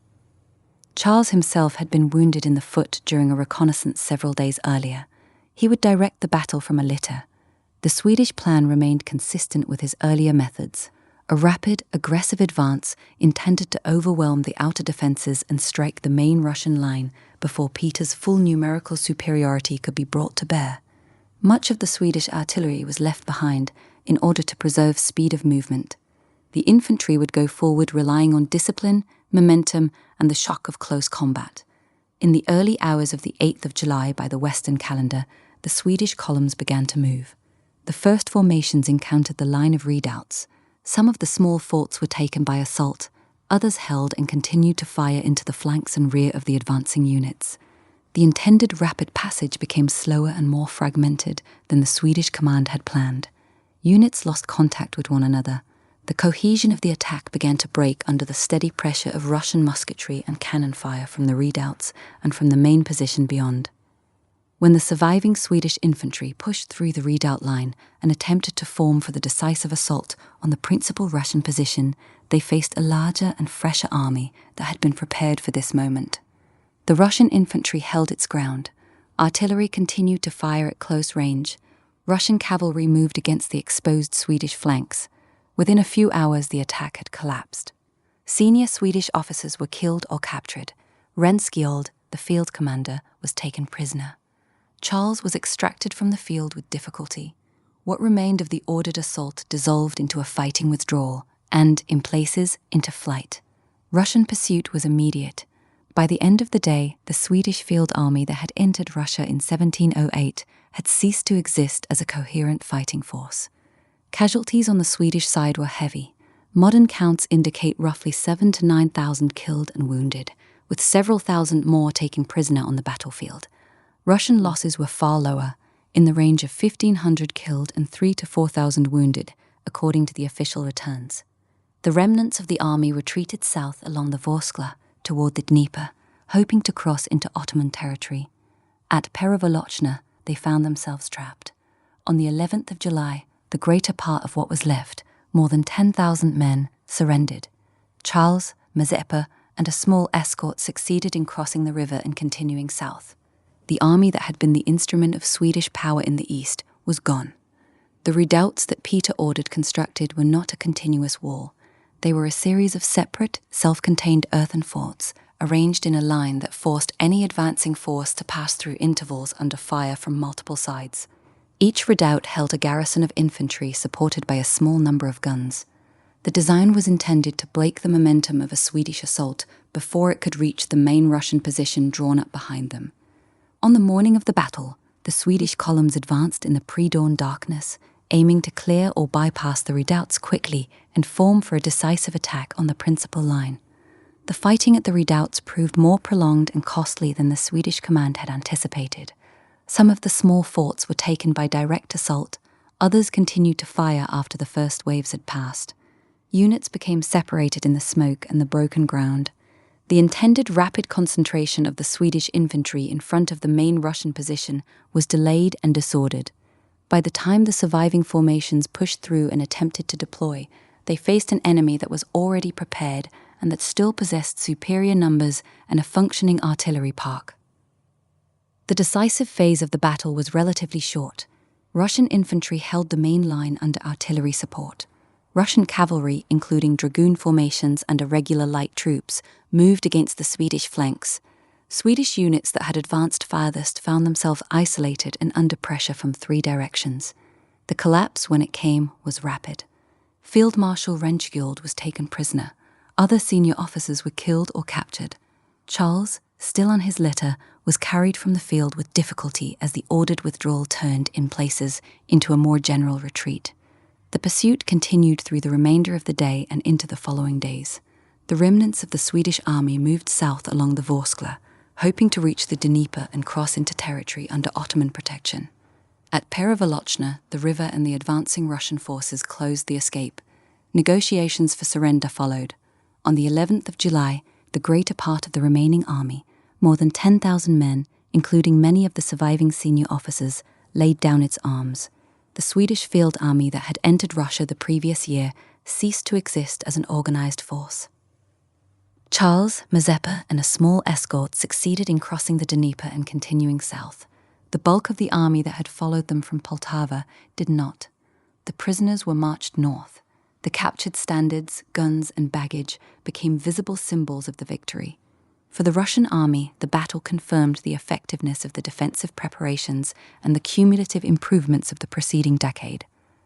Charles himself had been wounded in the foot during a reconnaissance several days earlier. He would direct the battle from a litter. The Swedish plan remained consistent with his earlier methods, a rapid, aggressive advance intended to overwhelm the outer defences and strike the main Russian line before Peter's full numerical superiority could be brought to bear. Much of the Swedish artillery was left behind in order to preserve speed of movement. The infantry would go forward relying on discipline, momentum, and the shock of close combat. In the early hours of the 8th of July by the Western calendar, the Swedish columns began to move. The first formations encountered the line of redoubts. Some of the small forts were taken by assault, others held and continued to fire into the flanks and rear of the advancing units. The intended rapid passage became slower and more fragmented than the Swedish command had planned. Units lost contact with one another. The cohesion of the attack began to break under the steady pressure of Russian musketry and cannon fire from the redoubts and from the main position beyond. When the surviving Swedish infantry pushed through the redoubt line and attempted to form for the decisive assault on the principal Russian position, they faced a larger and fresher army that had been prepared for this moment. The Russian infantry held its ground. Artillery continued to fire at close range. Russian cavalry moved against the exposed Swedish flanks. Within a few hours, the attack had collapsed. Senior Swedish officers were killed or captured. Renskiold, the field commander, was taken prisoner. Charles was extracted from the field with difficulty. What remained of the ordered assault dissolved into a fighting withdrawal and, in places, into flight. Russian pursuit was immediate. By the end of the day, the Swedish field army that had entered Russia in 1708 had ceased to exist as a coherent fighting force. Casualties on the Swedish side were heavy. Modern counts indicate roughly 7,000 to 9,000 killed and wounded, with several thousand more taken prisoner on the battlefield. Russian losses were far lower, in the range of 1,500 killed and 3,000 to 4,000 wounded, according to the official returns. The remnants of the army retreated south along the Vorskla toward the Dnieper, hoping to cross into Ottoman territory. At Perevolozhna, they found themselves trapped. On the 11th of July, the greater part of what was left, more than 10,000 men, surrendered. Charles, Mazeppa, and a small escort succeeded in crossing the river and continuing south. The army that had been the instrument of Swedish power in the east was gone. The redoubts that Peter ordered constructed were not a continuous wall. They were a series of separate, self-contained earthen forts, arranged in a line that forced any advancing force to pass through intervals under fire from multiple sides. Each redoubt held a garrison of infantry supported by a small number of guns. The design was intended to break the momentum of a Swedish assault before it could reach the main Russian position drawn up behind them. On the morning of the battle, the Swedish columns advanced in the pre-dawn darkness, aiming to clear or bypass the redoubts quickly and form for a decisive attack on the principal line. The fighting at the redoubts proved more prolonged and costly than the Swedish command had anticipated. Some of the small forts were taken by direct assault, others continued to fire after the first waves had passed. Units became separated in the smoke and the broken ground. The intended rapid concentration of the Swedish infantry in front of the main Russian position was delayed and disordered. By the time the surviving formations pushed through and attempted to deploy, they faced an enemy that was already prepared and that still possessed superior numbers and a functioning artillery park. The decisive phase of the battle was relatively short. Russian infantry held the main line under artillery support. Russian cavalry, including dragoon formations and irregular light troops, moved against the Swedish flanks. Swedish units that had advanced farthest found themselves isolated and under pressure from three directions. The collapse, when it came, was rapid. Field Marshal Renskiold was taken prisoner. Other senior officers were killed or captured. Charles, still on his litter, was carried from the field with difficulty as the ordered withdrawal turned, in places, into a more general retreat. The pursuit continued through the remainder of the day and into the following days. The remnants of the Swedish army moved south along the Vorskla, hoping to reach the Dnieper and cross into territory under Ottoman protection. At Perevalochna, the river and the advancing Russian forces closed the escape. Negotiations for surrender followed. On the 11th of July, the greater part of the remaining army, more than 10,000 men, including many of the surviving senior officers, laid down its arms. The Swedish field army that had entered Russia the previous year ceased to exist as an organized force. Charles, Mazeppa, and a small escort succeeded in crossing the Dnieper and continuing south. The bulk of the army that had followed them from Poltava did not. The prisoners were marched north. The captured standards, guns, and baggage became visible symbols of the victory. For the Russian army, the battle confirmed the effectiveness of the defensive preparations and the cumulative improvements of the preceding decade.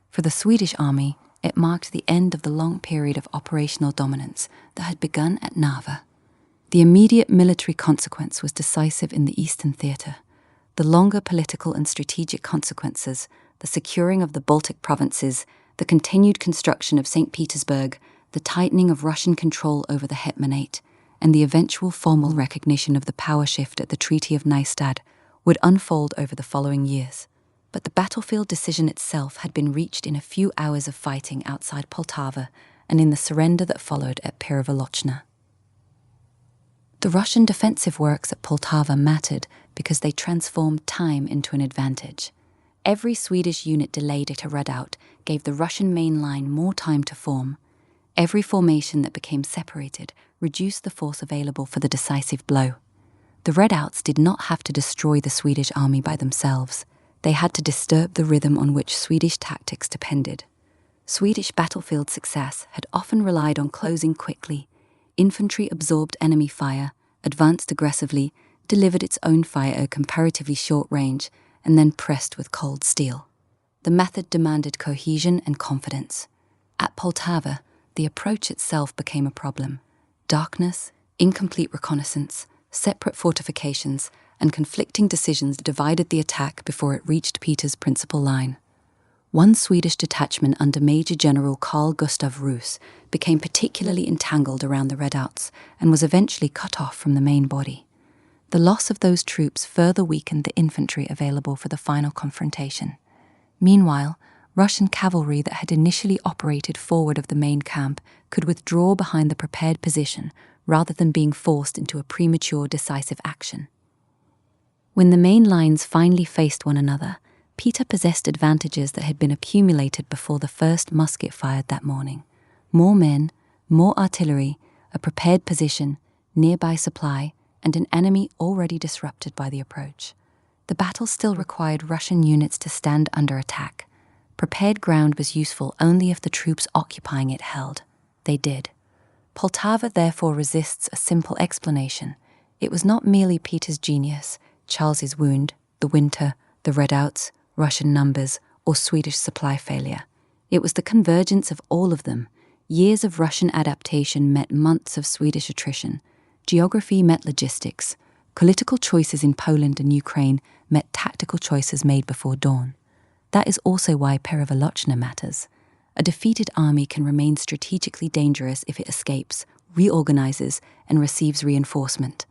For the Swedish army, it marked the end of the long period of operational dominance that had begun at Narva. The immediate military consequence was decisive in the Eastern theatre. The longer political and strategic consequences, the securing of the Baltic provinces, the continued construction of St. Petersburg, the tightening of Russian control over the Hetmanate, and the eventual formal recognition of the power shift at the Treaty of Nystad would unfold over the following years. But the battlefield decision itself had been reached in a few hours of fighting outside Poltava and in the surrender that followed at Perevalochna. The Russian defensive works at Poltava mattered because they transformed time into an advantage. Every Swedish unit delayed at a redoubt gave the Russian main line more time to form. Every formation that became separated reduced the force available for the decisive blow. The redoubts did not have to destroy the Swedish army by themselves. They had to disturb the rhythm on which Swedish tactics depended. Swedish battlefield success had often relied on closing quickly. Infantry absorbed enemy fire, advanced aggressively, delivered its own fire at comparatively short range, and then pressed with cold steel. The method demanded cohesion and confidence. At Poltava, the approach itself became a problem. Darkness, incomplete reconnaissance, separate fortifications, and conflicting decisions divided the attack before it reached Peter's principal line. One Swedish detachment under Major General Carl Gustav Roos became particularly entangled around the redoubts and was eventually cut off from the main body. The loss of those troops further weakened the infantry available for the final confrontation. Meanwhile, Russian cavalry that had initially operated forward of the main camp could withdraw behind the prepared position rather than being forced into a premature decisive action. When the main lines finally faced one another, Peter possessed advantages that had been accumulated before the first musket fired that morning. More men, more artillery, a prepared position, nearby supply, and an enemy already disrupted by the approach. The battle still required Russian units to stand under attack. Prepared ground was useful only if the troops occupying it held. They did. Poltava therefore resists a simple explanation. It was not merely Peter's genius, Charles's wound, the winter, the redoubts, Russian numbers, or Swedish supply failure. It was the convergence of all of them. Years of Russian adaptation met months of Swedish attrition. Geography met logistics. Political choices in Poland and Ukraine met tactical choices made before dawn. That is also why Perevalochna matters. A defeated army can remain strategically dangerous if it escapes, reorganizes, and receives reinforcement.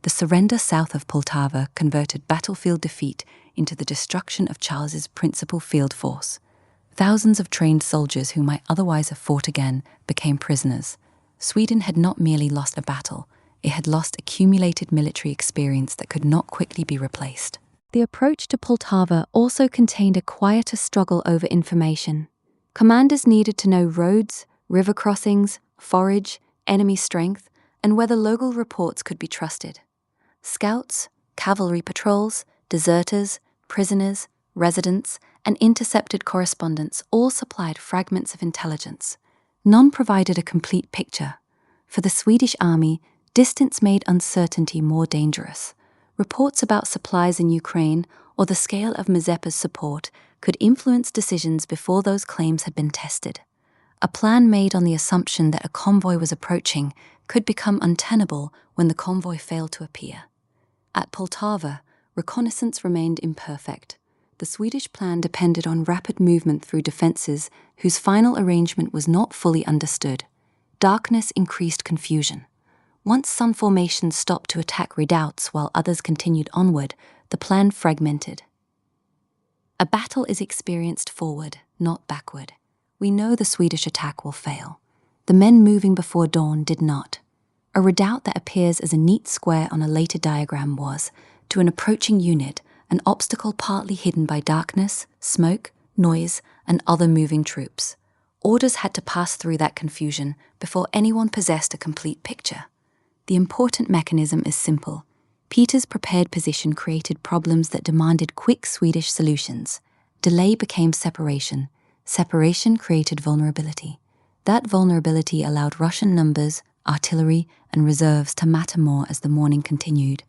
The surrender south of Poltava converted battlefield defeat into the destruction of Charles's principal field force. Thousands of trained soldiers who might otherwise have fought again became prisoners. Sweden had not merely lost a battle, it had lost accumulated military experience that could not quickly be replaced. The approach to Poltava also contained a quieter struggle over information. Commanders needed to know roads, river crossings, forage, enemy strength, and whether local reports could be trusted. Scouts, cavalry patrols, deserters, prisoners, residents, and intercepted correspondence all supplied fragments of intelligence. None provided a complete picture. For the Swedish army, distance made uncertainty more dangerous. Reports about supplies in Ukraine or the scale of Mazeppa's support could influence decisions before those claims had been tested. A plan made on the assumption that a convoy was approaching could become untenable when the convoy failed to appear. At Poltava, reconnaissance remained imperfect. The Swedish plan depended on rapid movement through defences whose final arrangement was not fully understood. darkness increased confusion. Once some formations stopped to attack redoubts while others continued onward, the plan fragmented. A battle is experienced forward, not backward. We know the Swedish attack will fail. The men moving before dawn did not. A redoubt that appears as a neat square on a later diagram was, to an approaching unit, an obstacle partly hidden by darkness, smoke, noise, and other moving troops. Orders had to pass through that confusion before anyone possessed a complete picture. The important mechanism is simple. Peter's prepared position created problems that demanded quick Swedish solutions. Delay became separation. Separation created vulnerability. That vulnerability allowed Russian numbers, artillery, and reserves to matter more as the morning continued.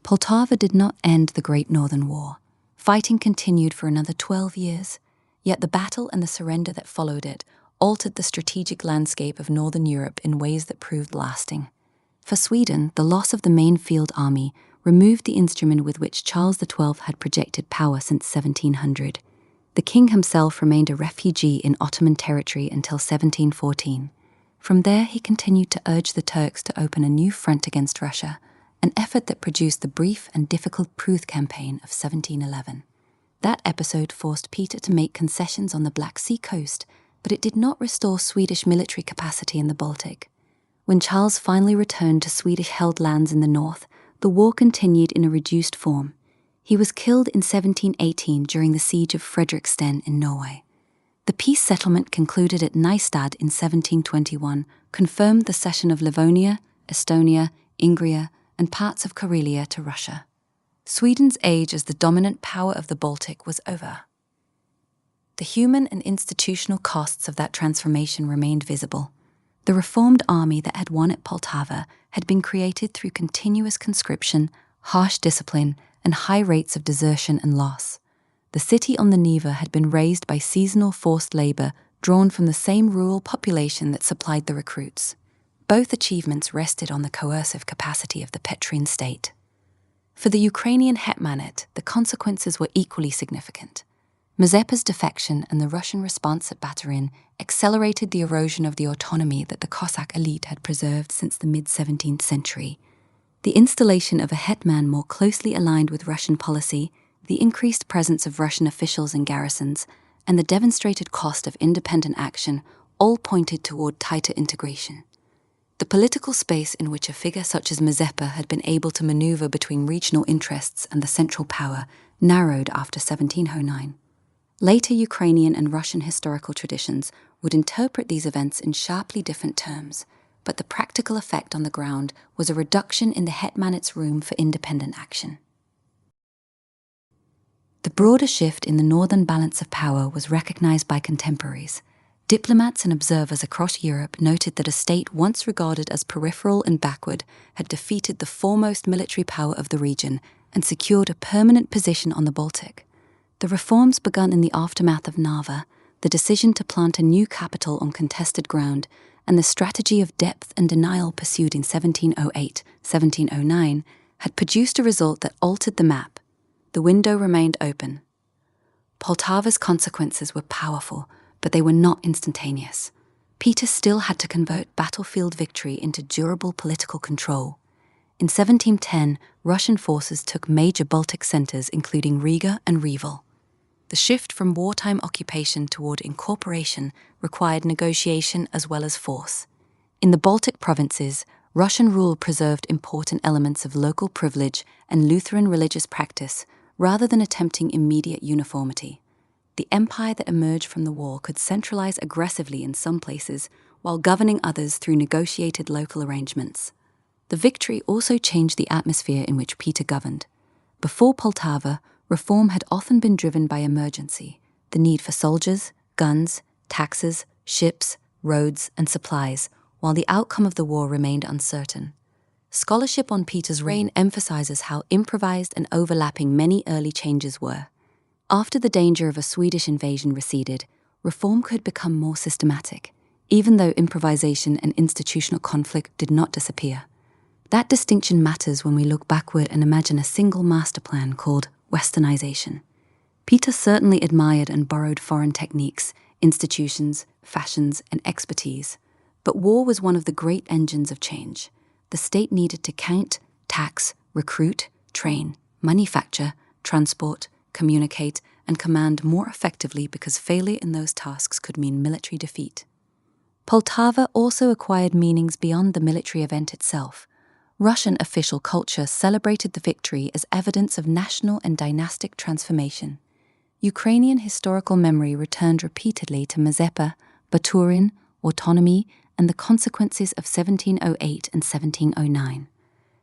Poltava did not end the Great Northern War. Fighting continued for another 12 years. Yet the battle and the surrender that followed it altered the strategic landscape of Northern Europe in ways that proved lasting. For Sweden, the loss of the main field army removed the instrument with which Charles XII had projected power since 1700. The king himself remained a refugee in Ottoman territory until 1714. From there, he continued to urge the Turks to open a new front against Russia, an effort that produced the brief and difficult Pruth campaign of 1711. That episode forced Peter to make concessions on the Black Sea coast, but it did not restore Swedish military capacity in the Baltic. When Charles finally returned to Swedish-held lands in the north, the war continued in a reduced form. He was killed in 1718 during the siege of Fredriksten in Norway. The peace settlement concluded at Nystad in 1721 confirmed the cession of Livonia, Estonia, Ingria, and parts of Karelia to Russia. Sweden's age as the dominant power of the Baltic was over. The human and institutional costs of that transformation remained visible. The reformed army that had won at Poltava had been created through continuous conscription, harsh discipline, and high rates of desertion and loss. The city on the Narva had been raised by seasonal forced labor drawn from the same rural population that supplied the recruits. Both achievements rested on the coercive capacity of the Petrine state. For the Ukrainian hetmanate, the consequences were equally significant. Mazeppa's defection and the Russian response at Baturin accelerated the erosion of the autonomy that the Cossack elite had preserved since the mid-17th century. The installation of a hetman more closely aligned with Russian policy, the increased presence of Russian officials in garrisons, and the demonstrated cost of independent action all pointed toward tighter integration. The political space in which a figure such as Mazeppa had been able to maneuver between regional interests and the central power narrowed after 1709. Later Ukrainian and Russian historical traditions would interpret these events in sharply different terms, but the practical effect on the ground was a reduction in the hetmanate's room for independent action. The broader shift in the northern balance of power was recognized by contemporaries. Diplomats and observers across Europe noted that a state once regarded as peripheral and backward had defeated the foremost military power of the region and secured a permanent position on the Baltic. The reforms begun in the aftermath of Narva, the decision to plant a new capital on contested ground, and the strategy of depth and denial pursued in 1708-1709 had produced a result that altered the map. The window remained open. Poltava's consequences were powerful, but they were not instantaneous. Peter still had to convert battlefield victory into durable political control. In 1710, Russian forces took major Baltic centers including Riga and Reval. The shift from wartime occupation toward incorporation required negotiation as well as force. In the Baltic provinces, Russian rule preserved important elements of local privilege and Lutheran religious practice rather than attempting immediate uniformity. The empire that emerged from the war could centralize aggressively in some places while governing others through negotiated local arrangements. The victory also changed the atmosphere in which Peter governed. Before Poltava, reform had often been driven by emergency, the need for soldiers, guns, taxes, ships, roads, and supplies, while the outcome of the war remained uncertain. Scholarship on Peter's reign emphasizes how improvised and overlapping many early changes were. After the danger of a Swedish invasion receded, reform could become more systematic, even though improvisation and institutional conflict did not disappear. That distinction matters when we look backward and imagine a single master plan called Westernization. Peter certainly admired and borrowed foreign techniques, institutions, fashions, and expertise, But war was one of the great engines of change. The state needed to count, tax, recruit, train, manufacture, transport, communicate, and command more effectively because failure in those tasks could mean military defeat. Poltava also acquired meanings beyond the military event itself. Russian official culture celebrated the victory as evidence of national and dynastic transformation. Ukrainian historical memory returned repeatedly to Mazepa, Baturin, autonomy, and the consequences of 1708 and 1709.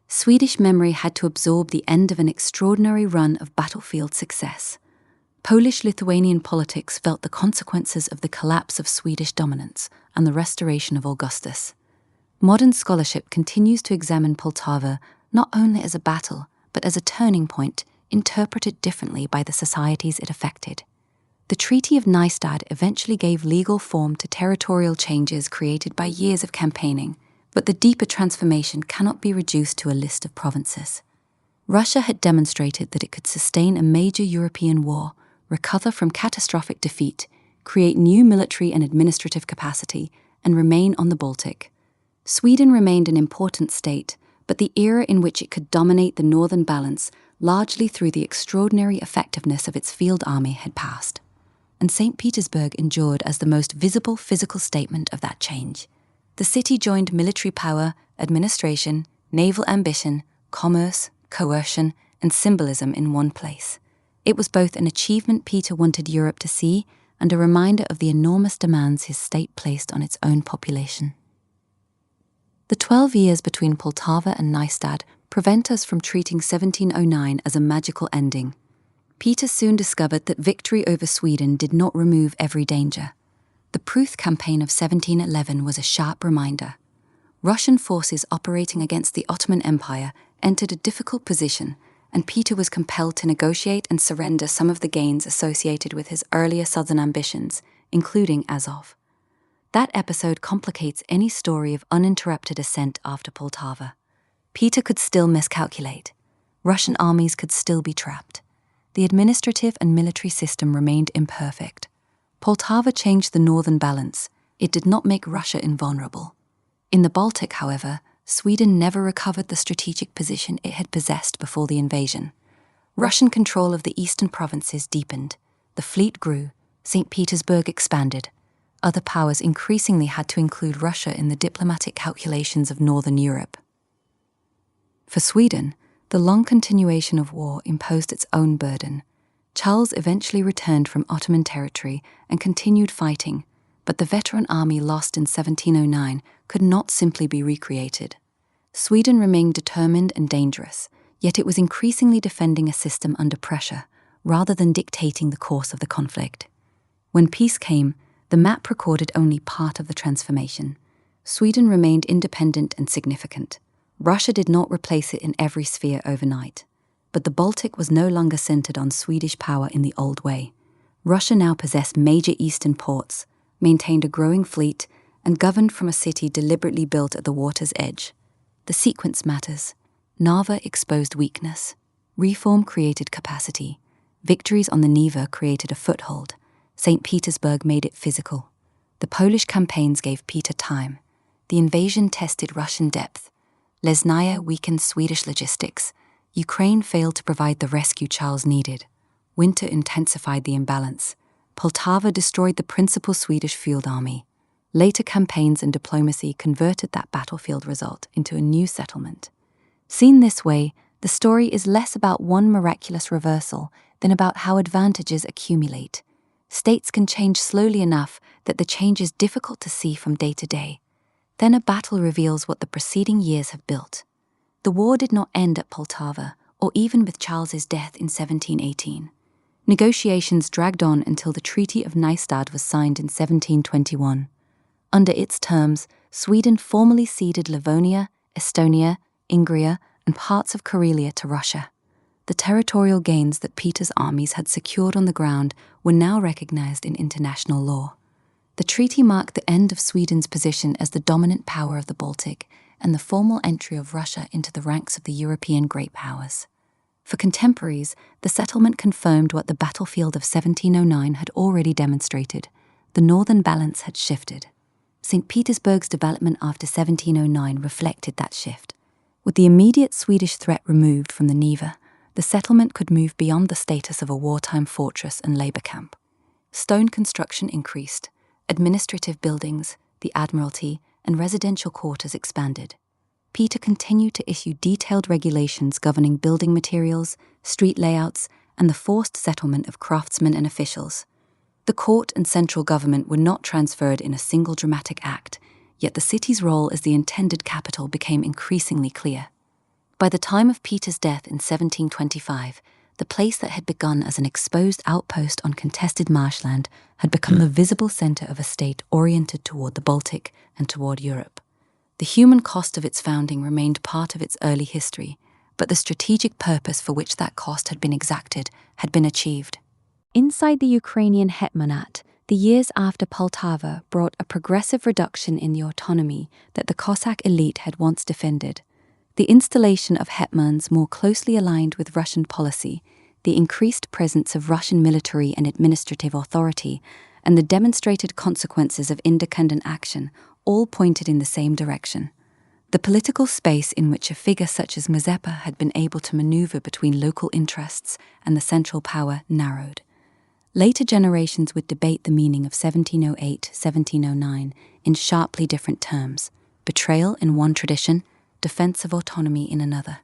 Swedish memory had to absorb the end of an extraordinary run of battlefield success. Polish-Lithuanian politics felt the consequences of the collapse of Swedish dominance and the restoration of Augustus. Modern scholarship continues to examine Poltava not only as a battle, but as a turning point interpreted differently by the societies it affected. The Treaty of Nystad eventually gave legal form to territorial changes created by years of campaigning, but the deeper transformation cannot be reduced to a list of provinces. Russia had demonstrated that it could sustain a major European war, recover from catastrophic defeat, create new military and administrative capacity, and remain on the Baltic. Sweden remained an important state, but the era in which it could dominate the northern balance, largely through the extraordinary effectiveness of its field army, had passed. And St. Petersburg endured as the most visible physical statement of that change. The city joined military power, administration, naval ambition, commerce, coercion, and symbolism in one place. It was both an achievement Peter wanted Europe to see and a reminder of the enormous demands his state placed on its own population. The 12 years between Poltava and Nystad prevent us from treating 1709 as a magical ending. Peter soon discovered that victory over Sweden did not remove every danger. The Pruth campaign of 1711 was a sharp reminder. Russian forces operating against the Ottoman Empire entered a difficult position, and Peter was compelled to negotiate and surrender some of the gains associated with his earlier southern ambitions, including Azov. That episode complicates any story of uninterrupted ascent after Poltava. Peter could still miscalculate. Russian armies could still be trapped. The administrative and military system remained imperfect. Poltava changed the northern balance. It did not make Russia invulnerable. In the Baltic, however, Sweden never recovered the strategic position it had possessed before the invasion. Russian control of the eastern provinces deepened. The fleet grew. St. Petersburg expanded. Other powers increasingly had to include Russia in the diplomatic calculations of Northern Europe. For Sweden, the long continuation of war imposed its own burden. Charles eventually returned from Ottoman territory and continued fighting, but the veteran army lost in 1709 could not simply be recreated. Sweden remained determined and dangerous, yet it was increasingly defending a system under pressure, rather than dictating the course of the conflict. When peace came, the map recorded only part of the transformation. Sweden remained independent and significant. Russia did not replace it in every sphere overnight. But the Baltic was no longer centered on Swedish power in the old way. Russia now possessed major eastern ports, maintained a growing fleet, and governed from a city deliberately built at the water's edge. The sequence matters. Narva exposed weakness. Reform created capacity. Victories on the Neva created a foothold. St. Petersburg made it physical. The Polish campaigns gave Peter time. The invasion tested Russian depth. Lesnaya weakened Swedish logistics. Ukraine failed to provide the rescue Charles needed. Winter intensified the imbalance. Poltava destroyed the principal Swedish field army. Later campaigns and diplomacy converted that battlefield result into a new settlement. Seen this way, the story is less about one miraculous reversal than about how advantages accumulate. States can change slowly enough that the change is difficult to see from day to day. Then a battle reveals what the preceding years have built. The war did not end at Poltava, or even with Charles's death in 1718. Negotiations dragged on until the Treaty of Nystad was signed in 1721. Under its terms, Sweden formally ceded Livonia, Estonia, Ingria, and parts of Karelia to Russia. The territorial gains that Peter's armies had secured on the ground were now recognized in international law. The treaty marked the end of Sweden's position as the dominant power of the Baltic and the formal entry of Russia into the ranks of the European great powers. For contemporaries, the settlement confirmed what the battlefield of 1709 had already demonstrated. The northern balance had shifted. St. Petersburg's development after 1709 reflected that shift. With the immediate Swedish threat removed from the Narva, the settlement could move beyond the status of a wartime fortress and labor camp. Stone construction increased, administrative buildings, the admiralty, and residential quarters expanded. Peter continued to issue detailed regulations governing building materials, street layouts, and the forced settlement of craftsmen and officials. The court and central government were not transferred in a single dramatic act, yet the city's role as the intended capital became increasingly clear. By the time of Peter's death in 1725, the place that had begun as an exposed outpost on contested marshland had become the visible center of a state oriented toward the Baltic and toward Europe. The human cost of its founding remained part of its early history, but the strategic purpose for which that cost had been exacted had been achieved. Inside the Ukrainian hetmanate, the years after Poltava brought a progressive reduction in the autonomy that the Cossack elite had once defended. The installation of hetmans more closely aligned with Russian policy, the increased presence of Russian military and administrative authority, and the demonstrated consequences of independent action all pointed in the same direction. The political space in which a figure such as Mazepa had been able to maneuver between local interests and the central power narrowed. Later generations would debate the meaning of 1708-1709 in sharply different terms: betrayal in one tradition, defense of autonomy in another.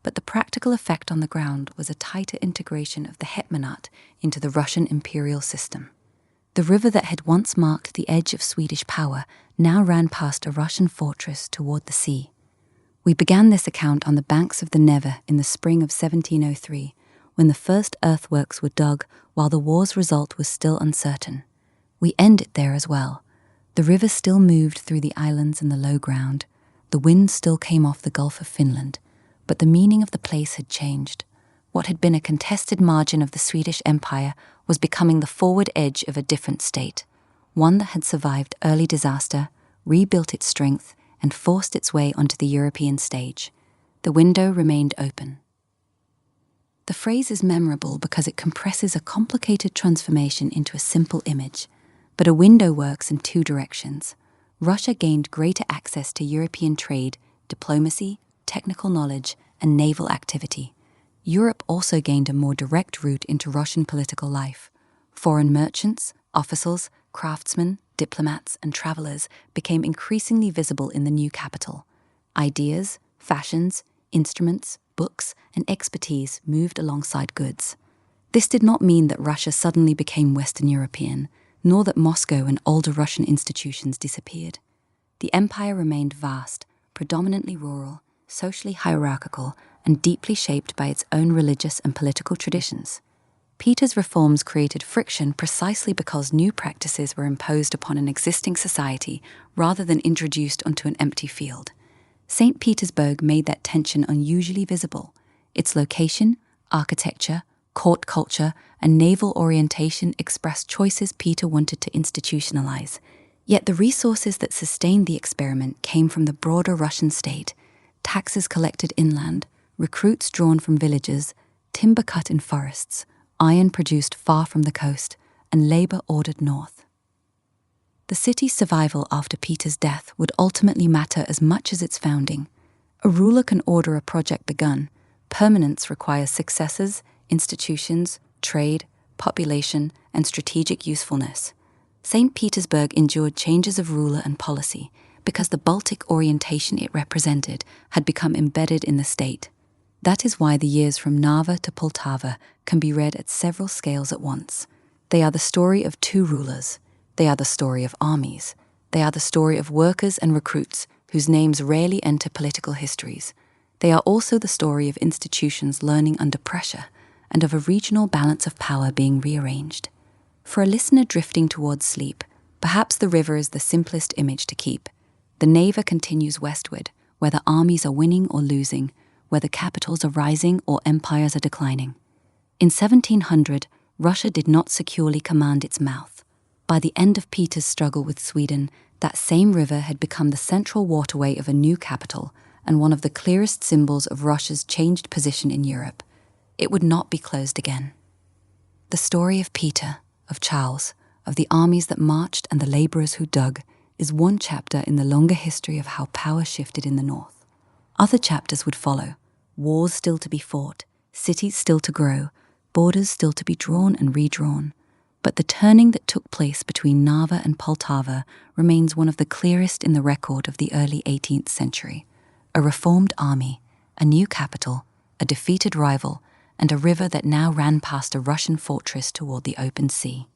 But the practical effect on the ground was a tighter integration of the hetmanate into the Russian imperial system. The river that had once marked the edge of Swedish power now ran past a Russian fortress toward the sea. We began this account on the banks of the Narva in the spring of 1703, when the first earthworks were dug while the war's result was still uncertain. We end it there as well. The river still moved through the islands and the low ground. The wind still came off the Gulf of Finland, but the meaning of the place had changed. What had been a contested margin of the Swedish Empire was becoming the forward edge of a different state, one that had survived early disaster, rebuilt its strength, and forced its way onto the European stage. The window remained open. The phrase is memorable because it compresses a complicated transformation into a simple image, but a window works in two directions. Russia gained greater access to European trade, diplomacy, technical knowledge, and naval activity. Europe also gained a more direct route into Russian political life. Foreign merchants, officials, craftsmen, diplomats, and travelers became increasingly visible in the new capital. Ideas, fashions, instruments, books, and expertise moved alongside goods. This did not mean that Russia suddenly became Western European, nor that Moscow and older Russian institutions disappeared. The empire remained vast, predominantly rural, socially hierarchical, and deeply shaped by its own religious and political traditions. Peter's reforms created friction precisely because new practices were imposed upon an existing society rather than introduced onto an empty field. St. Petersburg made that tension unusually visible. Its location, architecture, court culture, and naval orientation expressed choices Peter wanted to institutionalize. Yet the resources that sustained the experiment came from the broader Russian state: taxes collected inland, recruits drawn from villages, timber cut in forests, iron produced far from the coast, and labor ordered north. The city's survival after Peter's death would ultimately matter as much as its founding. A ruler can order a project begun. Permanence requires successors, institutions, trade, population, and strategic usefulness. St. Petersburg endured changes of ruler and policy because the Baltic orientation it represented had become embedded in the state. That is why the years from Narva to Poltava can be read at several scales at once. They are the story of two rulers. They are the story of armies. They are the story of workers and recruits whose names rarely enter political histories. They are also the story of institutions learning under pressure and of a regional balance of power being rearranged. For a listener drifting towards sleep, perhaps the river is the simplest image to keep. The Narva continues westward, whether armies are winning or losing, whether capitals are rising or empires are declining. In 1700, Russia did not securely command its mouth. By the end of Peter's struggle with Sweden, that same river had become the central waterway of a new capital and one of the clearest symbols of Russia's changed position in Europe. It would not be closed again. The story of Peter, of Charles, of the armies that marched and the laborers who dug, is one chapter in the longer history of how power shifted in the north. Other chapters would follow, wars still to be fought, cities still to grow, borders still to be drawn and redrawn. But the turning that took place between Narva and Poltava remains one of the clearest in the record of the early 18th century. A reformed army, a new capital, a defeated rival, and a river that now ran past a Russian fortress toward the open sea.